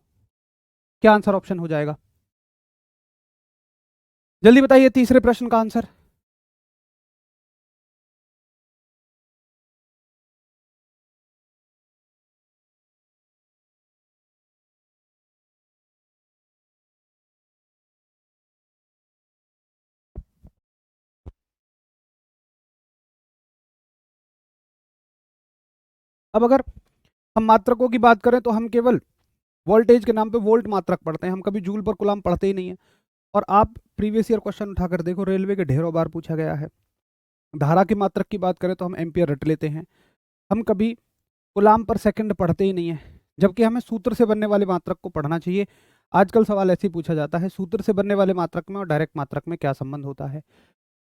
क्या आंसर ऑप्शन हो जाएगा? जल्दी बताइए तीसरे प्रश्न का आंसर। अब अगर हम मात्रकों की बात करें तो हम केवल वोल्टेज के नाम पे वोल्ट मात्रक पढ़ते हैं, हम कभी जूल पर कूलाम पढ़ते ही नहीं है। और आप प्रीवियस ईयर क्वेश्चन उठाकर देखो, रेलवे के ढेरों बार पूछा गया है। धारा की मात्रक की बात करें तो हम एम्पियर रट लेते हैं, हम कभी कूलाम पर सेकंड पढ़ते ही नहीं है, जबकि हमें सूत्र से बनने वाले मात्रक को पढ़ना चाहिए। आजकल सवाल ऐसे ही पूछा जाता है, सूत्र से बनने वाले मात्रक में और डायरेक्ट मात्रक में क्या संबंध होता है।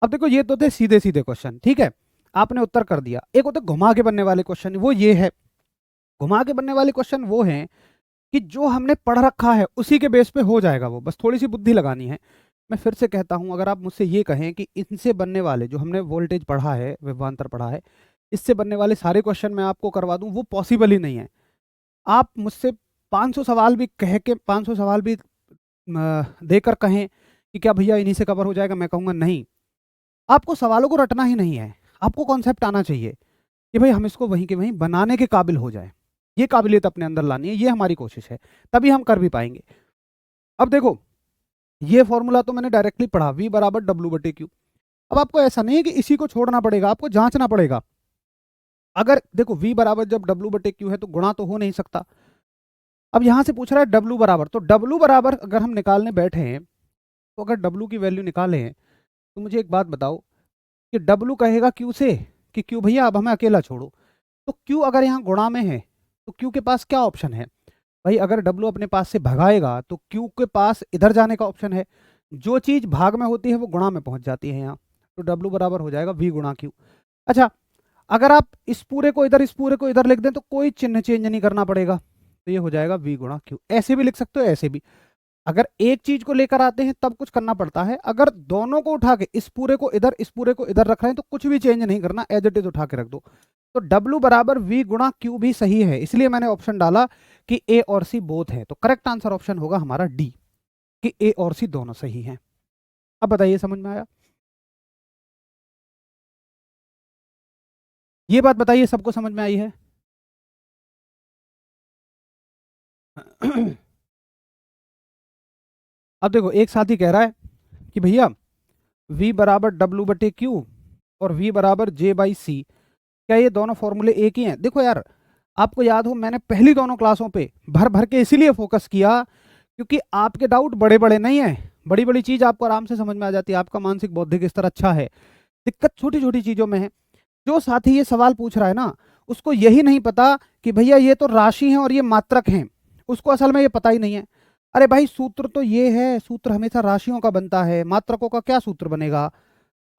अब देखो ये तो थे सीधे सीधे क्वेश्चन, ठीक है, आपने उत्तर कर दिया। एक होते घुमा के बनने वाले क्वेश्चन, वो ये है, घुमा के बनने वाले क्वेश्चन वो हैं कि जो हमने पढ़ रखा है उसी के बेस पे हो जाएगा, वो बस थोड़ी सी बुद्धि लगानी है। मैं फिर से कहता हूं, अगर आप मुझसे ये कहें कि इनसे बनने वाले, जो हमने वोल्टेज पढ़ा है, विभवांतर पढ़ा है, इससे बनने वाले सारे क्वेश्चन मैं आपको करवा दूं, वो पॉसिबल ही नहीं है। आप मुझसे 500 सवाल भी कह के 500 सवाल भी देकर कहें कि क्या भैया इन्हीं से कवर हो जाएगा, मैं कहूँगा नहीं। आपको सवालों को रटना ही नहीं है, आपको कॉन्सेप्ट आना चाहिए कि भाई हम इसको वहीं के वहीं बनाने के काबिल हो जाए। ये काबिलियत अपने अंदर लानी है, ये हमारी कोशिश है, तभी हम कर भी पाएंगे। अब देखो, ये फॉर्मूला तो मैंने डायरेक्टली पढ़ा, V बराबर W/Q। अब आपको ऐसा नहीं है कि इसी को छोड़ना पड़ेगा, आपको जांचना पड़ेगा। अगर देखो V बराबर जब W/Q है तो गुणा तो हो नहीं सकता। अब यहां से पूछ रहा है W बराबर, तो W बराबर अगर हम निकालने बैठे हैं, तो अगर W की वैल्यू निकालें तो मुझे एक बात बताओ कि W कहेगा Q से कि Q भैया अब हमें अकेला छोड़ो, तो Q अगर यहाँ गुणा में है तो Q के पास क्या ऑप्शन है भाई? अगर W अपने पास से भगाएगा तो Q के पास इधर जाने का ऑप्शन है। जो चीज भाग में होती है वो गुणा में पहुंच जाती है यहाँ, तो W बराबर हो जाएगा V गुणा Q। अच्छा, अगर आप इस पूरे को इधर, इस पूरे को इधर लिख दें तो कोई चिन्ह चेंज नहीं करना पड़ेगा, तो ये हो जाएगा V गुणा Q। ऐसे भी लिख सकते हो, ऐसे भी। अगर एक चीज को लेकर आते हैं तब कुछ करना पड़ता है, अगर दोनों को उठा के इस पूरे को इधर, इस पूरे को इधर रख रहे हैं तो कुछ भी चेंज नहीं करना, एज इट इज उठा के रख दो। तो W बराबर V गुणा Q भी सही है, इसलिए मैंने ऑप्शन डाला कि A और C बोथ है। तो करेक्ट आंसर ऑप्शन होगा हमारा D, कि A और C दोनों सही हैं। अब बताइए, समझ में आया? ये बात बताइए, सबको समझ में आई है? अब देखो, एक साथी कह रहा है कि भैया V बराबर W/Q और V बराबर J/C, क्या ये दोनों फॉर्मूले एक ही हैं? देखो यार, आपको याद हो मैंने पहली दोनों क्लासों पे भर भर के इसीलिए फोकस किया क्योंकि आपके डाउट बड़े बड़े नहीं है, बड़ी बड़ी चीज आपको आराम से समझ में आ जाती है, आपका मानसिक बौद्धिक स्तर अच्छा है। दिक्कत छोटी छोटी चीजों में है। जो साथी ये सवाल पूछ रहा है ना, उसको यही नहीं पता कि भैया ये तो राशि है और ये मात्रक हैं, उसको असल में ये पता ही नहीं है। अरे भाई, सूत्र तो ये है, सूत्र हमेशा राशियों का बनता है, मात्रकों का क्या सूत्र बनेगा?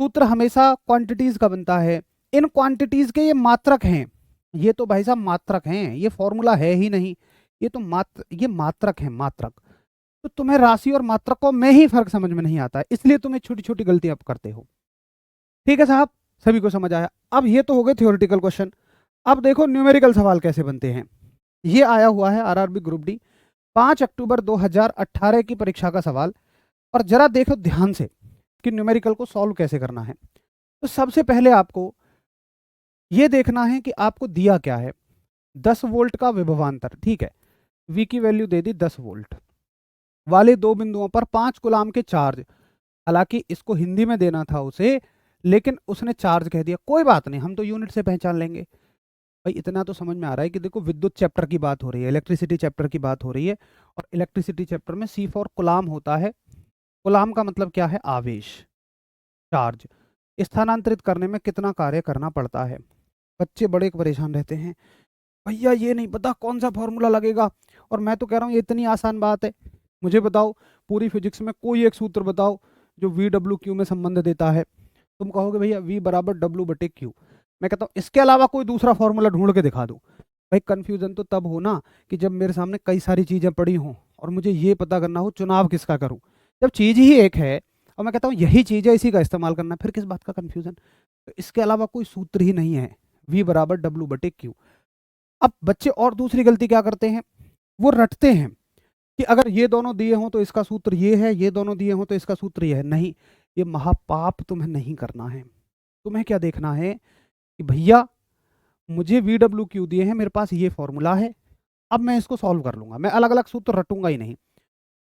सूत्र हमेशा क्वांटिटीज का बनता है, इन क्वांटिटीज के ये मात्रक हैं, ये तो भाई साहब मात्रक हैं, ये फॉर्मूला है ही नहीं, ये तो ये मात्रक है, मात्रक। तो तुम्हें राशि और मात्रकों में ही फर्क समझ में नहीं आता है, इसलिए तुम्हें छोटी छोटी गलतियां आप करते हो। ठीक है साहब, सभी को समझ आया? अब ये तो हो गए थ्योरेटिकल क्वेश्चन। अब देखो न्यूमेरिकल सवाल कैसे बनते हैं। ये आया हुआ है आरआरबी ग्रुप डी 5 अक्टूबर 2018 की परीक्षा का सवाल। और जरा देखो ध्यान से कि न्यूमेरिकल को सॉल्व कैसे करना है। तो सबसे पहले आपको ये देखना है कि आपको दिया क्या है, 10 वोल्ट का विभवांतर, ठीक है, V की वैल्यू दे दी 10 वोल्ट वाले दो बिंदुओं पर 5 कूलाम के चार्ज। हालांकि इसको हिंदी में देना था उसे, लेकिन उसने चार्ज कह दिया, कोई बात नहीं, हम तो यूनिट से पहचान लेंगे। भाई इतना तो समझ में आ रहा है कि देखो विद्युत चैप्टर की बात हो रही है, इलेक्ट्रिसिटी चैप्टर की बात हो रही है, और इलेक्ट्रिसिटी चैप्टर में C फॉर कूलाम होता है। कूलाम का मतलब क्या है? आवेश, चार्ज। स्थानांतरित करने में कितना कार्य करना पड़ता है। बच्चे बड़े परेशान रहते हैं, भैया ये नहीं पता कौन सा फॉर्मूला लगेगा, और मैं तो कह रहा हूँ ये इतनी आसान बात है। मुझे बताओ, पूरी फिजिक्स में कोई एक सूत्र बताओ जो VW/Q में संबंध देता है। तुम कहोगे भैया V बराबर W/Q। मैं कहता हूँ इसके अलावा कोई दूसरा फॉर्मूला ढूंढ के दिखा दो। भाई कंफ्यूजन तो तब हो ना कि जब मेरे सामने कई सारी चीजें पड़ी हों और मुझे ये पता करना हो चुनाव किसका करूं। जब चीज ही एक है और मैं कहता हूँ यही चीज है, इसी का इस्तेमाल करना, फिर किस बात का कंफ्यूजन? तो इसके अलावा कोई सूत्र ही नहीं है, V बराबर W/Q। अब बच्चे और दूसरी गलती क्या करते हैं, वो रटते हैं कि अगर ये दोनों दिए हों तो इसका सूत्र ये है, ये दोनों दिए हों तो इसका सूत्र ये है। नहीं, ये महापाप तुम्हें नहीं करना है। तुम्हें क्या देखना है कि भैया मुझे VW/Q दिए हैं, मेरे पास ये फॉर्मूला है, अब मैं इसको सॉल्व कर लूंगा, मैं अलग अलग सूत्र रटूंगा ही नहीं।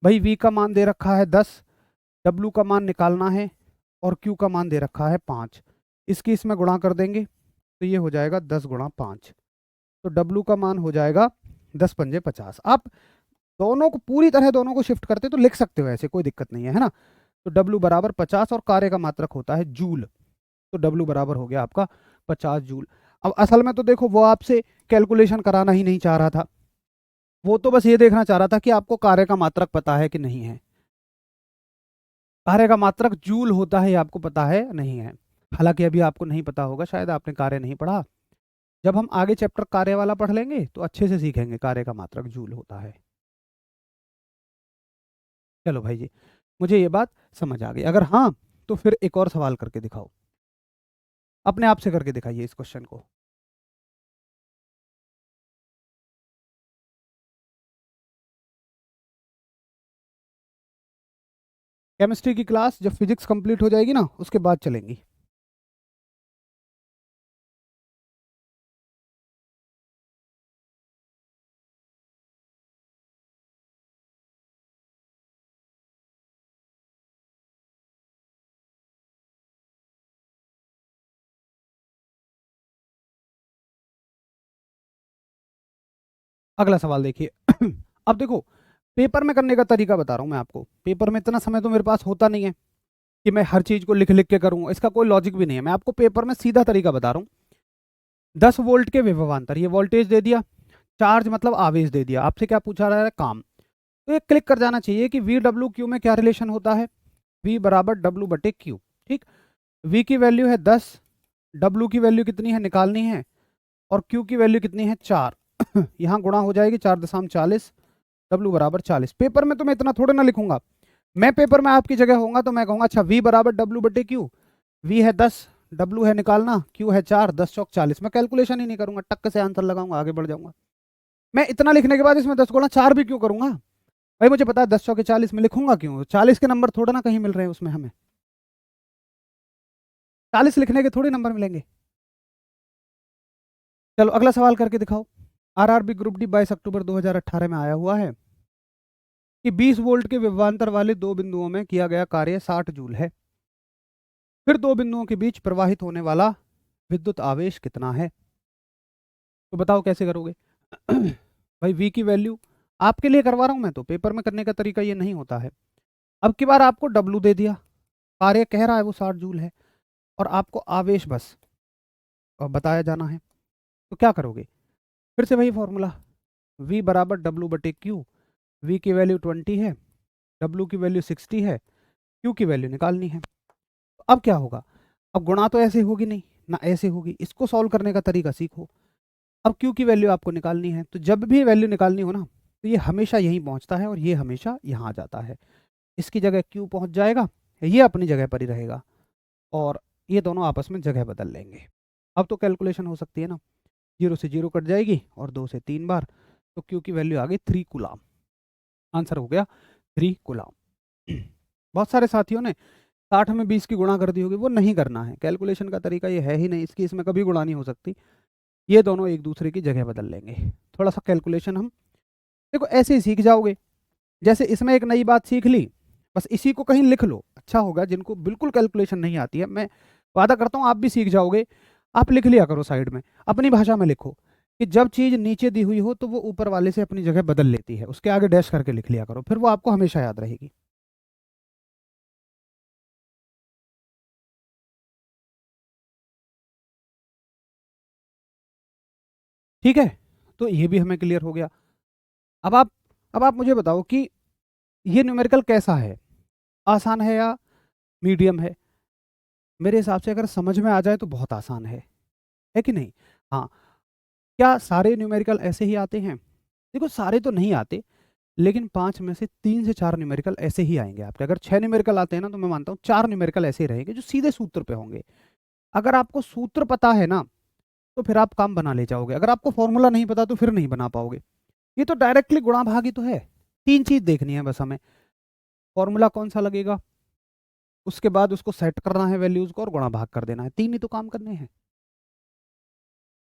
भाई V का मान दे रखा है 10, W का मान निकालना है, और Q का मान दे रखा है 5। इसकी इसमें गुणा कर देंगे तो ये हो जाएगा 10 गुणा 5। तो W का मान हो जाएगा 10 पंजे 50। आप दोनों को पूरी तरह दोनों को शिफ्ट करते तो लिख सकते हो ऐसे, कोई दिक्कत नहीं है ना। तो W बराबर 50 और कार्य का मात्रक होता है जूल, तो W बराबर हो गया आपका 50 जूल। अब असल में तो देखो वो आपसे कैलकुलेशन कराना ही नहीं चाह रहा था, वो तो बस ये देखना चाह रहा था कि आपको कार्य का मात्रक पता है कि नहीं है। कार्य का मात्रक जूल होता है, ये आपको पता है नहीं है। हालांकि अभी आपको नहीं पता होगा, शायद आपने कार्य नहीं पढ़ा। जब हम आगे चैप्टर कार्य वाला पढ़ लेंगे तो अच्छे से सीखेंगे कार्य का मात्रक जूल होता है। चलो भाई जी, मुझे ये बात समझ आ गई। अगर हाँ तो फिर एक और सवाल करके दिखाओ, अपने आप से करके दिखाइए इस क्वेश्चन को। केमिस्ट्री की क्लास जब फिजिक्स कंप्लीट हो जाएगी ना उसके बाद चलेंगी। अगला सवाल देखिए। अब देखो, पेपर में करने का तरीका बता रहा हूं मैं आपको। पेपर में इतना समय तो मेरे पास होता नहीं है कि मैं हर चीज को लिख लिख के करूं, इसका कोई लॉजिक भी नहीं है। मैं आपको पेपर में सीधा तरीका बता रहा हूँ। 10 वोल्ट के विभवांतर, ये वोल्टेज दे दिया, चार्ज मतलब आवेश दे दिया, आपसे क्या पूछा रहा है, काम। तो ये क्लिक कर जाना चाहिए कि वी डब्ल्यू क्यू में क्या रिलेशन होता है, वी बराबर डब्ल्यू बटे क्यू। ठीक, वी की वैल्यू है 10, डब्ल्यू की वैल्यू कितनी है निकालनी है, और क्यू की वैल्यू कितनी है 4। यहाँ गुणा हो जाएगी 4.40, डब्ल्यू बराबर 40। पेपर में तो मैं इतना थोड़े ना लिखूंगा। मैं पेपर में आपकी जगह होऊंगा तो मैं कहूंगा अच्छा वी बराबर डब्ल्यू बटे क्यू, वी है 10, डब्ल्यू है निकालना, क्यू है 4, 10 चौक 40। मैं कैलकुलेशन ही नहीं करूंगा, टक्क से आंसर लगाऊंगा, आगे बढ़ जाऊंगा। मैं इतना लिखने के बाद इसमें 10 गुणा 4 भी क्यों करूंगा भाई, मुझे पता है 10 चौके 40 में लिखूंगा क्यों, 40 के नंबर थोड़ा ना कहीं मिल रहे हैं उसमें, हमें 40 लिखने के थोड़े नंबर मिलेंगे। चलो अगला सवाल करके दिखाओ। आरआरबी ग्रुप डी 22 अक्टूबर 2018 में आया हुआ है कि 20 वोल्ट के विभवांतर वाले दो बिंदुओं में किया गया कार्य 60 जूल है। फिर दो बिंदुओं के बीच प्रवाहित होने वाला विद्युत आवेश कितना है। तो बताओ कैसे करोगे। भाई वी की वैल्यू आपके लिए करवा रहा हूं मैं, तो पेपर में करने का तरीका ये नहीं होता है। अब की बार आपको डब्लू दे दिया, कार्य कह रहा है वो 60 जूल है, और आपको आवेश बस बताया जाना है। तो क्या करोगे, फिर से वही फॉर्मूला, V बराबर डब्लू बटे क्यू। वी की वैल्यू 20 है, डब्लू की वैल्यू 60 है, क्यू की वैल्यू निकालनी है। तो अब क्या होगा, अब गुणा तो ऐसे होगी नहीं ना, ऐसे होगी। इसको सॉल्व करने का तरीका सीखो। अब क्यू की वैल्यू आपको निकालनी है, तो जब भी वैल्यू निकालनी हो ना तो ये हमेशा यहीं पहुंचता है और ये हमेशा यहाँ आ जाता है। इसकी जगह क्यू पहुंच जाएगा, ये अपनी जगह पर ही रहेगा, और ये दोनों आपस में जगह बदल लेंगे। अब तो कैलकुलेशन हो सकती है ना, 0 से 0 कट जाएगी और 2 से 3 बार, तो क्यू की वैल्यू आ गई 3 कूलाम। आंसर हो गया 3 कूलाम। बहुत सारे साथियों ने 60 में 20 की गुणा कर दी होगी, वो नहीं करना है, कैलकुलेशन का तरीका ये है ही नहीं, इसकी इसमें कभी गुणा नहीं हो सकती। ये दोनों एक दूसरे की जगह बदल लेंगे। थोड़ा सा कैलकुलेशन हम देखो ऐसे ही सीख जाओगे। जैसे इसमें एक नई बात सीख ली, बस इसी को कहीं लिख लो, अच्छा होगा। जिनको बिल्कुल कैलकुलेशन नहीं आती है, मैं वादा करता हूँ आप भी सीख जाओगे। आप लिख लिया करो साइड में, अपनी भाषा में लिखो कि जब चीज नीचे दी हुई हो तो वो ऊपर वाले से अपनी जगह बदल लेती है, उसके आगे डैश करके लिख लिया करो, फिर वो आपको हमेशा याद रहेगी। ठीक है, तो ये भी हमें क्लियर हो गया। अब आप अब आप मुझे बताओ कि ये न्यूमेरिकल कैसा है, आसान है या मीडियम है। मेरे हिसाब से अगर समझ में आ जाए तो बहुत आसान है कि नहीं। हाँ, क्या सारे न्यूमेरिकल ऐसे ही आते हैं, देखो सारे तो नहीं आते, लेकिन 5 में से 3 से 4 न्यूमेरिकल ऐसे ही आएंगे आपके। अगर 6 न्यूमेरिकल आते हैं ना, तो मैं मानता हूँ 4 न्यूमेरिकल ऐसे ही रहेंगे जो सीधे सूत्र पे होंगे। अगर आपको सूत्र पता है ना तो फिर आप काम बना ले जाओगे, अगर आपको फॉर्मूला नहीं पता तो फिर नहीं बना पाओगे। ये तो डायरेक्टली गुणा भाग ही तो है। 3 चीज देखनी है बस हमें, फॉर्मूला कौन सा लगेगा, उसके बाद उसको सेट करना है वैल्यूज को, और गुणा भाग कर देना है, 3 ही तो काम करने हैं।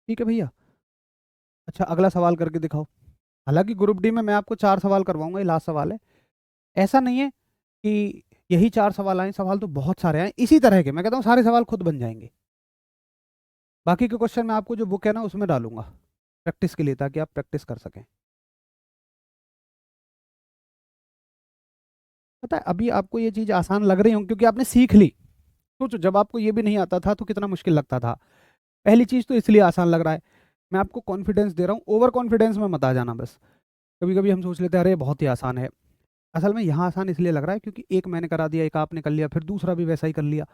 ठीक है भैया। अच्छा अगला सवाल करके दिखाओ। हालांकि ग्रुप डी में मैं आपको 4 सवाल करवाऊंगा, ये लास्ट सवाल है। ऐसा नहीं है कि यही 4 सवाल आए, सवाल तो बहुत सारे आए इसी तरह के। मैं कहता हूँ सारे सवाल खुद बन जाएंगे। बाकी के क्वेश्चन मैं आपको जो बुक है ना उसमें डालूंगा। प्रैक्टिस के लिए, ताकि आप प्रैक्टिस कर सकें। पता है अभी आपको ये चीज़ आसान लग रही होंगी क्योंकि आपने सीख ली। सोचो जब आपको ये भी नहीं आता था तो कितना मुश्किल लगता था। पहली चीज़ तो इसलिए आसान लग रहा है। मैं आपको कॉन्फिडेंस दे रहा हूँ, ओवर कॉन्फिडेंस में मत आ जाना बस। कभी कभी हम सोच लेते हैं अरे बहुत ही आसान है। असल में यहाँ आसान इसलिए लग रहा है क्योंकि एक मैंने करा दिया, एक आपने कर लिया, फिर दूसरा भी वैसा ही कर लिया।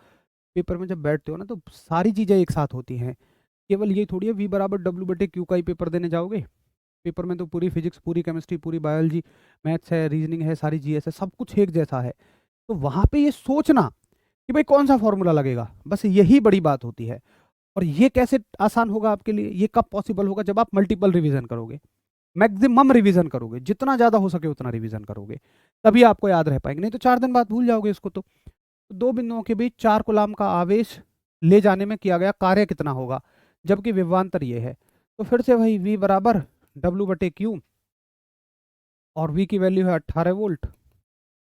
पेपर में जब बैठते हो ना तो सारी चीज़ें एक साथ होती हैं। केवल ये थोड़ी है V = W/Q का ही पेपर देने जाओगे। पेपर में तो पूरी फिजिक्स, पूरी केमिस्ट्री, पूरी बायोलॉजी, मैथ्स है, रीजनिंग है, सारी जीएस है, सब कुछ एक जैसा है। तो वहाँ पे ये सोचना कि भाई कौन सा फॉर्मूला लगेगा, बस यही बड़ी बात होती है। और ये कैसे आसान होगा आपके लिए, ये कब पॉसिबल होगा, जब आप मल्टीपल रिवीजन करोगे, मैक्सिमम रिवीजन करोगे, जितना ज़्यादा हो सके उतना रिवीजन करोगे, तभी आपको याद रह पाएंगे। नहीं तो 4 दिन बाद भूल जाओगे इसको। तो दो बिंदुओं के बीच 4 कूलाम का आवेश ले जाने में किया गया कार्य कितना होगा, जबकि विभवांतर ये है। तो फिर से वही V = W/Q, और V की वैल्यू है 18 वोल्ट,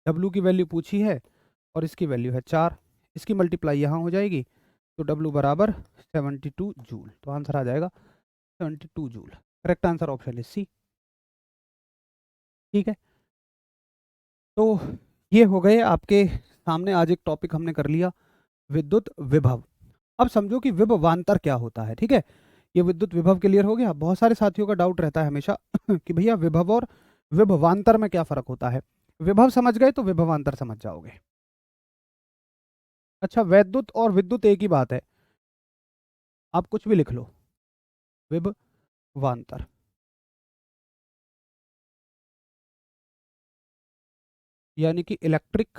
W की वैल्यू पूछी है और इसकी वैल्यू है 4। इसकी मल्टीप्लाई यहाँ हो जाएगी, तो W = 72 जूल। तो आंसर आ जाएगा 72 joule. Correct answer option is C. ठीक है, तो ये हो गए आपके सामने। आज एक टॉपिक हमने कर लिया, विद्युत विभव। अब समझो कि विभवांतर क्या होता है। ठीक है, ये विद्युत विभव क्लियर हो गया। बहुत सारे साथियों का डाउट रहता है हमेशा कि भैया विभव और विभवांतर में क्या फर्क होता है। विभव समझ गए तो विभवांतर समझ जाओगे। अच्छा, वैद्युत और विद्युत एक ही बात है, आप कुछ भी लिख लो। विभवांतर यानी कि इलेक्ट्रिक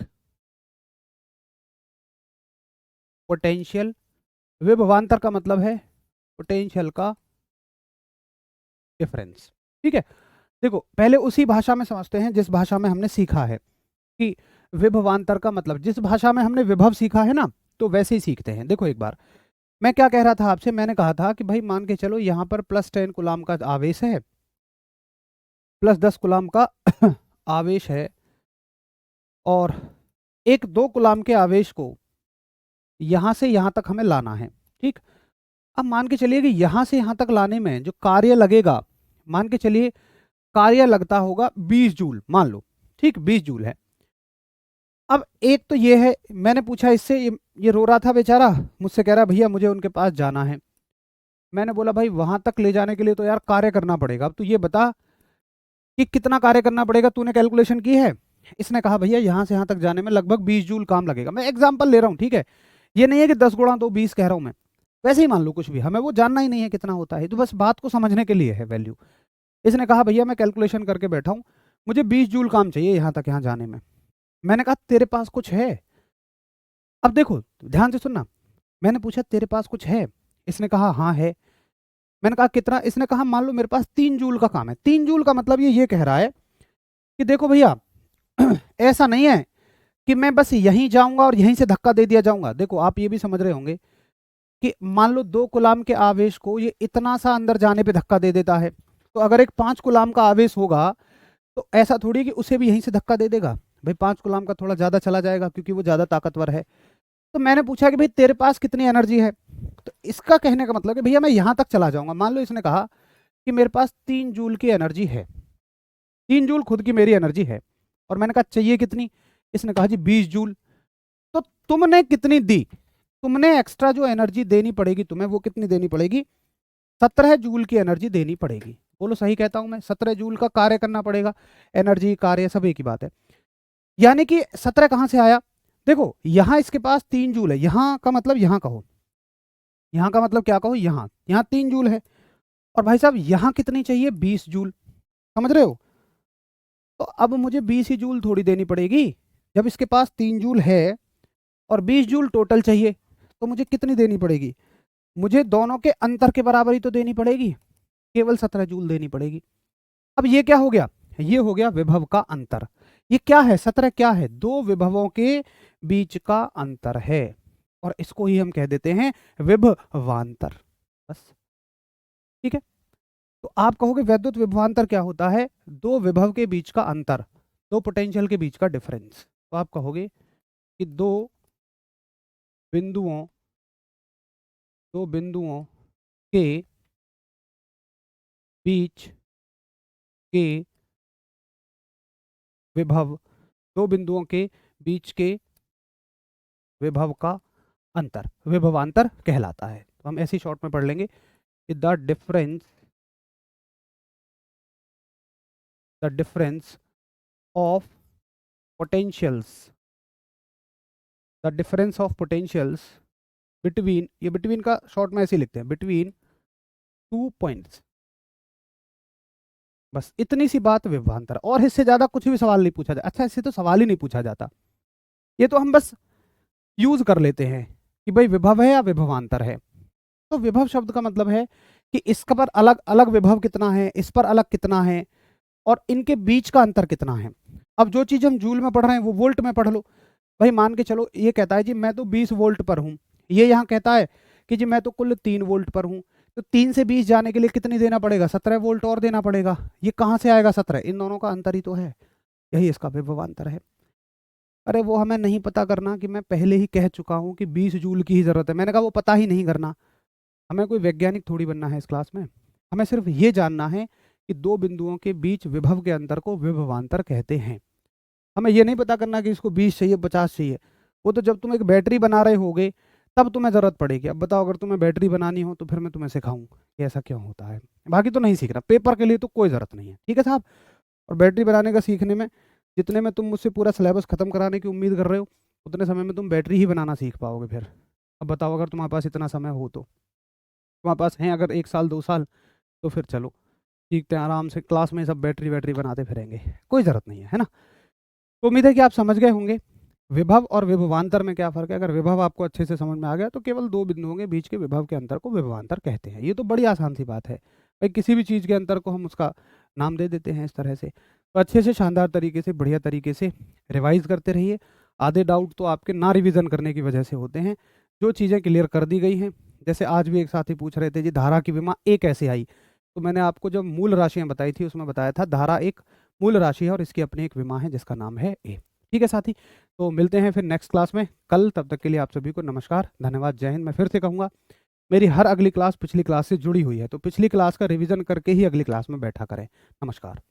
पोटेंशियल, विभवांतर का मतलब है पोटेंशियल का डिफरेंस। ठीक है, देखो पहले उसी भाषा में समझते हैं जिस भाषा में हमने सीखा है। कि विभवांतर का मतलब, जिस भाषा में हमने विभव सीखा है ना, तो वैसे ही सीखते हैं। देखो एक बार मैं क्या कह रहा था आपसे, मैंने कहा था कि भाई मान के चलो यहाँ पर +10 कूलाम का आवेश है, +10 कूलाम का आवेश है, और एक 2 कूलाम के आवेश को यहाँ से यहाँ तक हमें लाना है। ठीक, अब मान के चलिए कि यहाँ से यहाँ तक लाने में जो कार्य लगेगा, मान के चलिए कार्य लगता होगा 20 जूल, मान लो। ठीक, 20 जूल है। अब एक तो ये है, मैंने पूछा इससे, ये रो रहा था बेचारा, मुझसे कह रहा भैया मुझे उनके पास जाना है। मैंने बोला भाई वहां तक ले जाने के लिए तो यार कार्य करना पड़ेगा। अब तू ये बता कि कितना कार्य करना पड़ेगा, तूने कैलकुलेशन की है। इसने कहा भैया यहाँ से यहाँ तक जाने में लगभग 20 जूल काम लगेगा। मैं एग्जाम्पल ले रहा हूँ, ठीक है, ये नहीं है कि 10 × 2 = 20 कह रहा हूँ मैं। वैसे ही मान लो कुछ भी, हमें वो जानना ही नहीं है कितना होता है, तो बस बात को समझने के लिए है वैल्यू। इसने कहा भैया मैं कैलकुलेशन करके बैठा हूँ, मुझे 20 जूल काम चाहिए यहाँ तक, यहाँ जाने में। मैंने कहा तेरे पास कुछ है। अब देखो ध्यान से सुनना, मैंने पूछा तेरे पास कुछ है, इसने कहा हाँ है। मैंने कहा कितना, इसने कहा मान लो मेरे पास 3 जूल का काम है। 3 जूल का मतलब ये कह रहा है कि देखो भैया ऐसा नहीं है कि मैं बस यहीं जाऊंगा और यहीं से धक्का दे दिया जाऊंगा। देखो आप ये भी समझ रहे होंगे कि मान लो 2 कूलाम के आवेश को ये इतना सा अंदर जाने पे धक्का दे देता है, तो अगर एक 5 कूलाम का आवेश होगा तो ऐसा थोड़ी कि उसे भी यहीं से धक्का दे देगा। भाई 5 कूलाम का थोड़ा ज्यादा चला जाएगा क्योंकि वो ज्यादा ताकतवर है। तो मैंने पूछा कि भाई तेरे पास कितनी एनर्जी है, तो इसका कहने का मतलब है भैया मैं यहां तक चला जाऊंगा। मान लो इसने कहा कि मेरे पास 3 जूल की एनर्जी है, 3 जूल खुद की मेरी एनर्जी है, और मैंने कहा चाहिए कितनी, इसने कहा जी 20 जूल। तो तुमने कितनी दी, तुमने एक्स्ट्रा जो एनर्जी देनी पड़ेगी तुम्हें, वो कितनी देनी पड़ेगी, 17 जूल की एनर्जी देनी पड़ेगी। बोलो सही कहता हूं मैं, 17 जूल का कार्य करना पड़ेगा। एनर्जी कार्य सब एक ही बात है। यानी कि 17 कहां से आया, देखो यहां इसके पास 3 जूल है, यहां का मतलब यहां कहो, यहां का मतलब क्या कहो, यहां यहां 3 जूल है, और भाई साहब यहां कितनी चाहिए, 20 जूल। समझ रहे हो, तो अब मुझे 20 ही जूल थोड़ी देनी पड़ेगी। जब इसके पास 3 जूल है और 20 जूल टोटल चाहिए, तो मुझे कितनी देनी पड़ेगी, मुझे दोनों के अंतर के बराबर ही तो देनी पड़ेगी, केवल 17 जूल देनी पड़ेगी। अब ये क्या हो गया, ये हो गया विभव का अंतर। ये क्या है, 17 क्या है, दो विभवों के बीच का अंतर है, और इसको ही हम कह देते हैं विभवांतर। बस, ठीक है। तो आप कहोगे वैद्युत विभवांतर क्या होता है, दो विभव के बीच का अंतर, दो पोटेंशियल के बीच का डिफरेंस। तो आप कहोगे कि बिंदुओं दो बिंदुओं के बीच के विभव, दो बिंदुओं के बीच के विभव का अंतर विभवांतर कहलाता है। तो हम ऐसी शॉर्ट में पढ़ लेंगे कि the difference of potentials, the difference of potentials between, ये बिटवीन का शॉर्ट में ऐसे लिखते हैं, बिटवीन 2 पॉइंट्स। बस इतनी सी बात विभवांतर, और इससे ज्यादा कुछ भी सवाल नहीं पूछा जाता। अच्छा, इससे तो सवाल ही नहीं पूछा जाता, ये तो हम बस यूज कर लेते हैं कि भाई विभव है या विभवांतर है। तो विभव शब्द का मतलब है कि इसका पर अलग अलग विभव कितना है, इस पर अलग कितना है, और इनके बीच का अंतर कितना है। अब जो चीज हम जूल में पढ़ रहे हैं वो वोल्ट में पढ़ लो। भाई मान के चलो, ये कहता है जी मैं तो 20 वोल्ट पर हूँ, ये यहाँ कहता है कि जी मैं तो कुल 3 वोल्ट पर हूँ। तो 3 से 20 जाने के लिए कितनी देना पड़ेगा, 17 वोल्ट और देना पड़ेगा। ये कहाँ से आएगा 17, इन दोनों का अंतर ही तो है, यही इसका विभवांतर है। अरे वो हमें नहीं पता करना, कि मैं पहले ही कह चुका हूँ कि 20 जूल की ही जरूरत है। मैंने कहा वो पता ही नहीं करना, हमें कोई वैज्ञानिक थोड़ी बनना है इस क्लास में। हमें सिर्फ ये जानना है कि दो बिंदुओं के बीच विभव के अंतर को विभवांतर कहते हैं। हमें ये नहीं पता करना कि इसको 20 चाहिए 50 चाहिए, वो तो जब तुम एक बैटरी बना रहे होगे तब तुम्हें ज़रूरत पड़ेगी। अब बताओ, अगर तुम्हें बैटरी बनानी हो तो फिर मैं तुम्हें सिखाऊं कि ऐसा क्यों होता है, बाकी तो नहीं सीखना। पेपर के लिए तो कोई ज़रूरत नहीं है, ठीक है साहब। और बैटरी बनाने का सीखने में, जितने में तुम मुझसे पूरा सिलेबस खत्म कराने की उम्मीद कर रहे हो, उतने समय में तुम बैटरी ही बनाना सीख पाओगे फिर। अब बताओ, अगर तुम्हारे पास इतना समय हो तो, तुम्हारे पास है अगर 1 साल 2 साल, तो फिर चलो सीखते हैं आराम से, क्लास में सब बैटरी बैटरी बनाते फिरेंगे, कोई ज़रूरत नहीं है ना। तो उम्मीद है कि आप समझ गए होंगे विभव और विभवांतर में क्या फ़र्क है। अगर विभव आपको अच्छे से समझ में आ गया तो केवल दो बिंदुओं के बीच के विभव के अंतर को विभवांतर कहते हैं। ये तो बड़ी आसान सी बात है भाई, किसी भी चीज़ के अंतर को हम उसका नाम दे देते हैं इस तरह से। तो अच्छे से, शानदार तरीके से, बढ़िया तरीके से रिवाइज करते रहिए। आधे डाउट तो आपके ना रिविज़न करने की वजह से होते हैं, जो चीज़ें क्लियर कर दी गई हैं। जैसे आज भी एक साथी पूछ रहे थे जी धारा की विमा ए कैसे आई, तो मैंने आपको जब मूल राशियाँ बताई थी उसमें बताया था धारा एक मूल राशि है और इसकी अपनी एक विमा है जिसका नाम है ए। ठीक है साथी, तो मिलते हैं फिर नेक्स्ट क्लास में कल। तब तक के लिए आप सभी को नमस्कार, धन्यवाद, जय हिंद। मैं फिर से कहूँगा, मेरी हर अगली क्लास पिछली क्लास से जुड़ी हुई है, तो पिछली क्लास का रिवीजन करके ही अगली क्लास में बैठा करें। नमस्कार।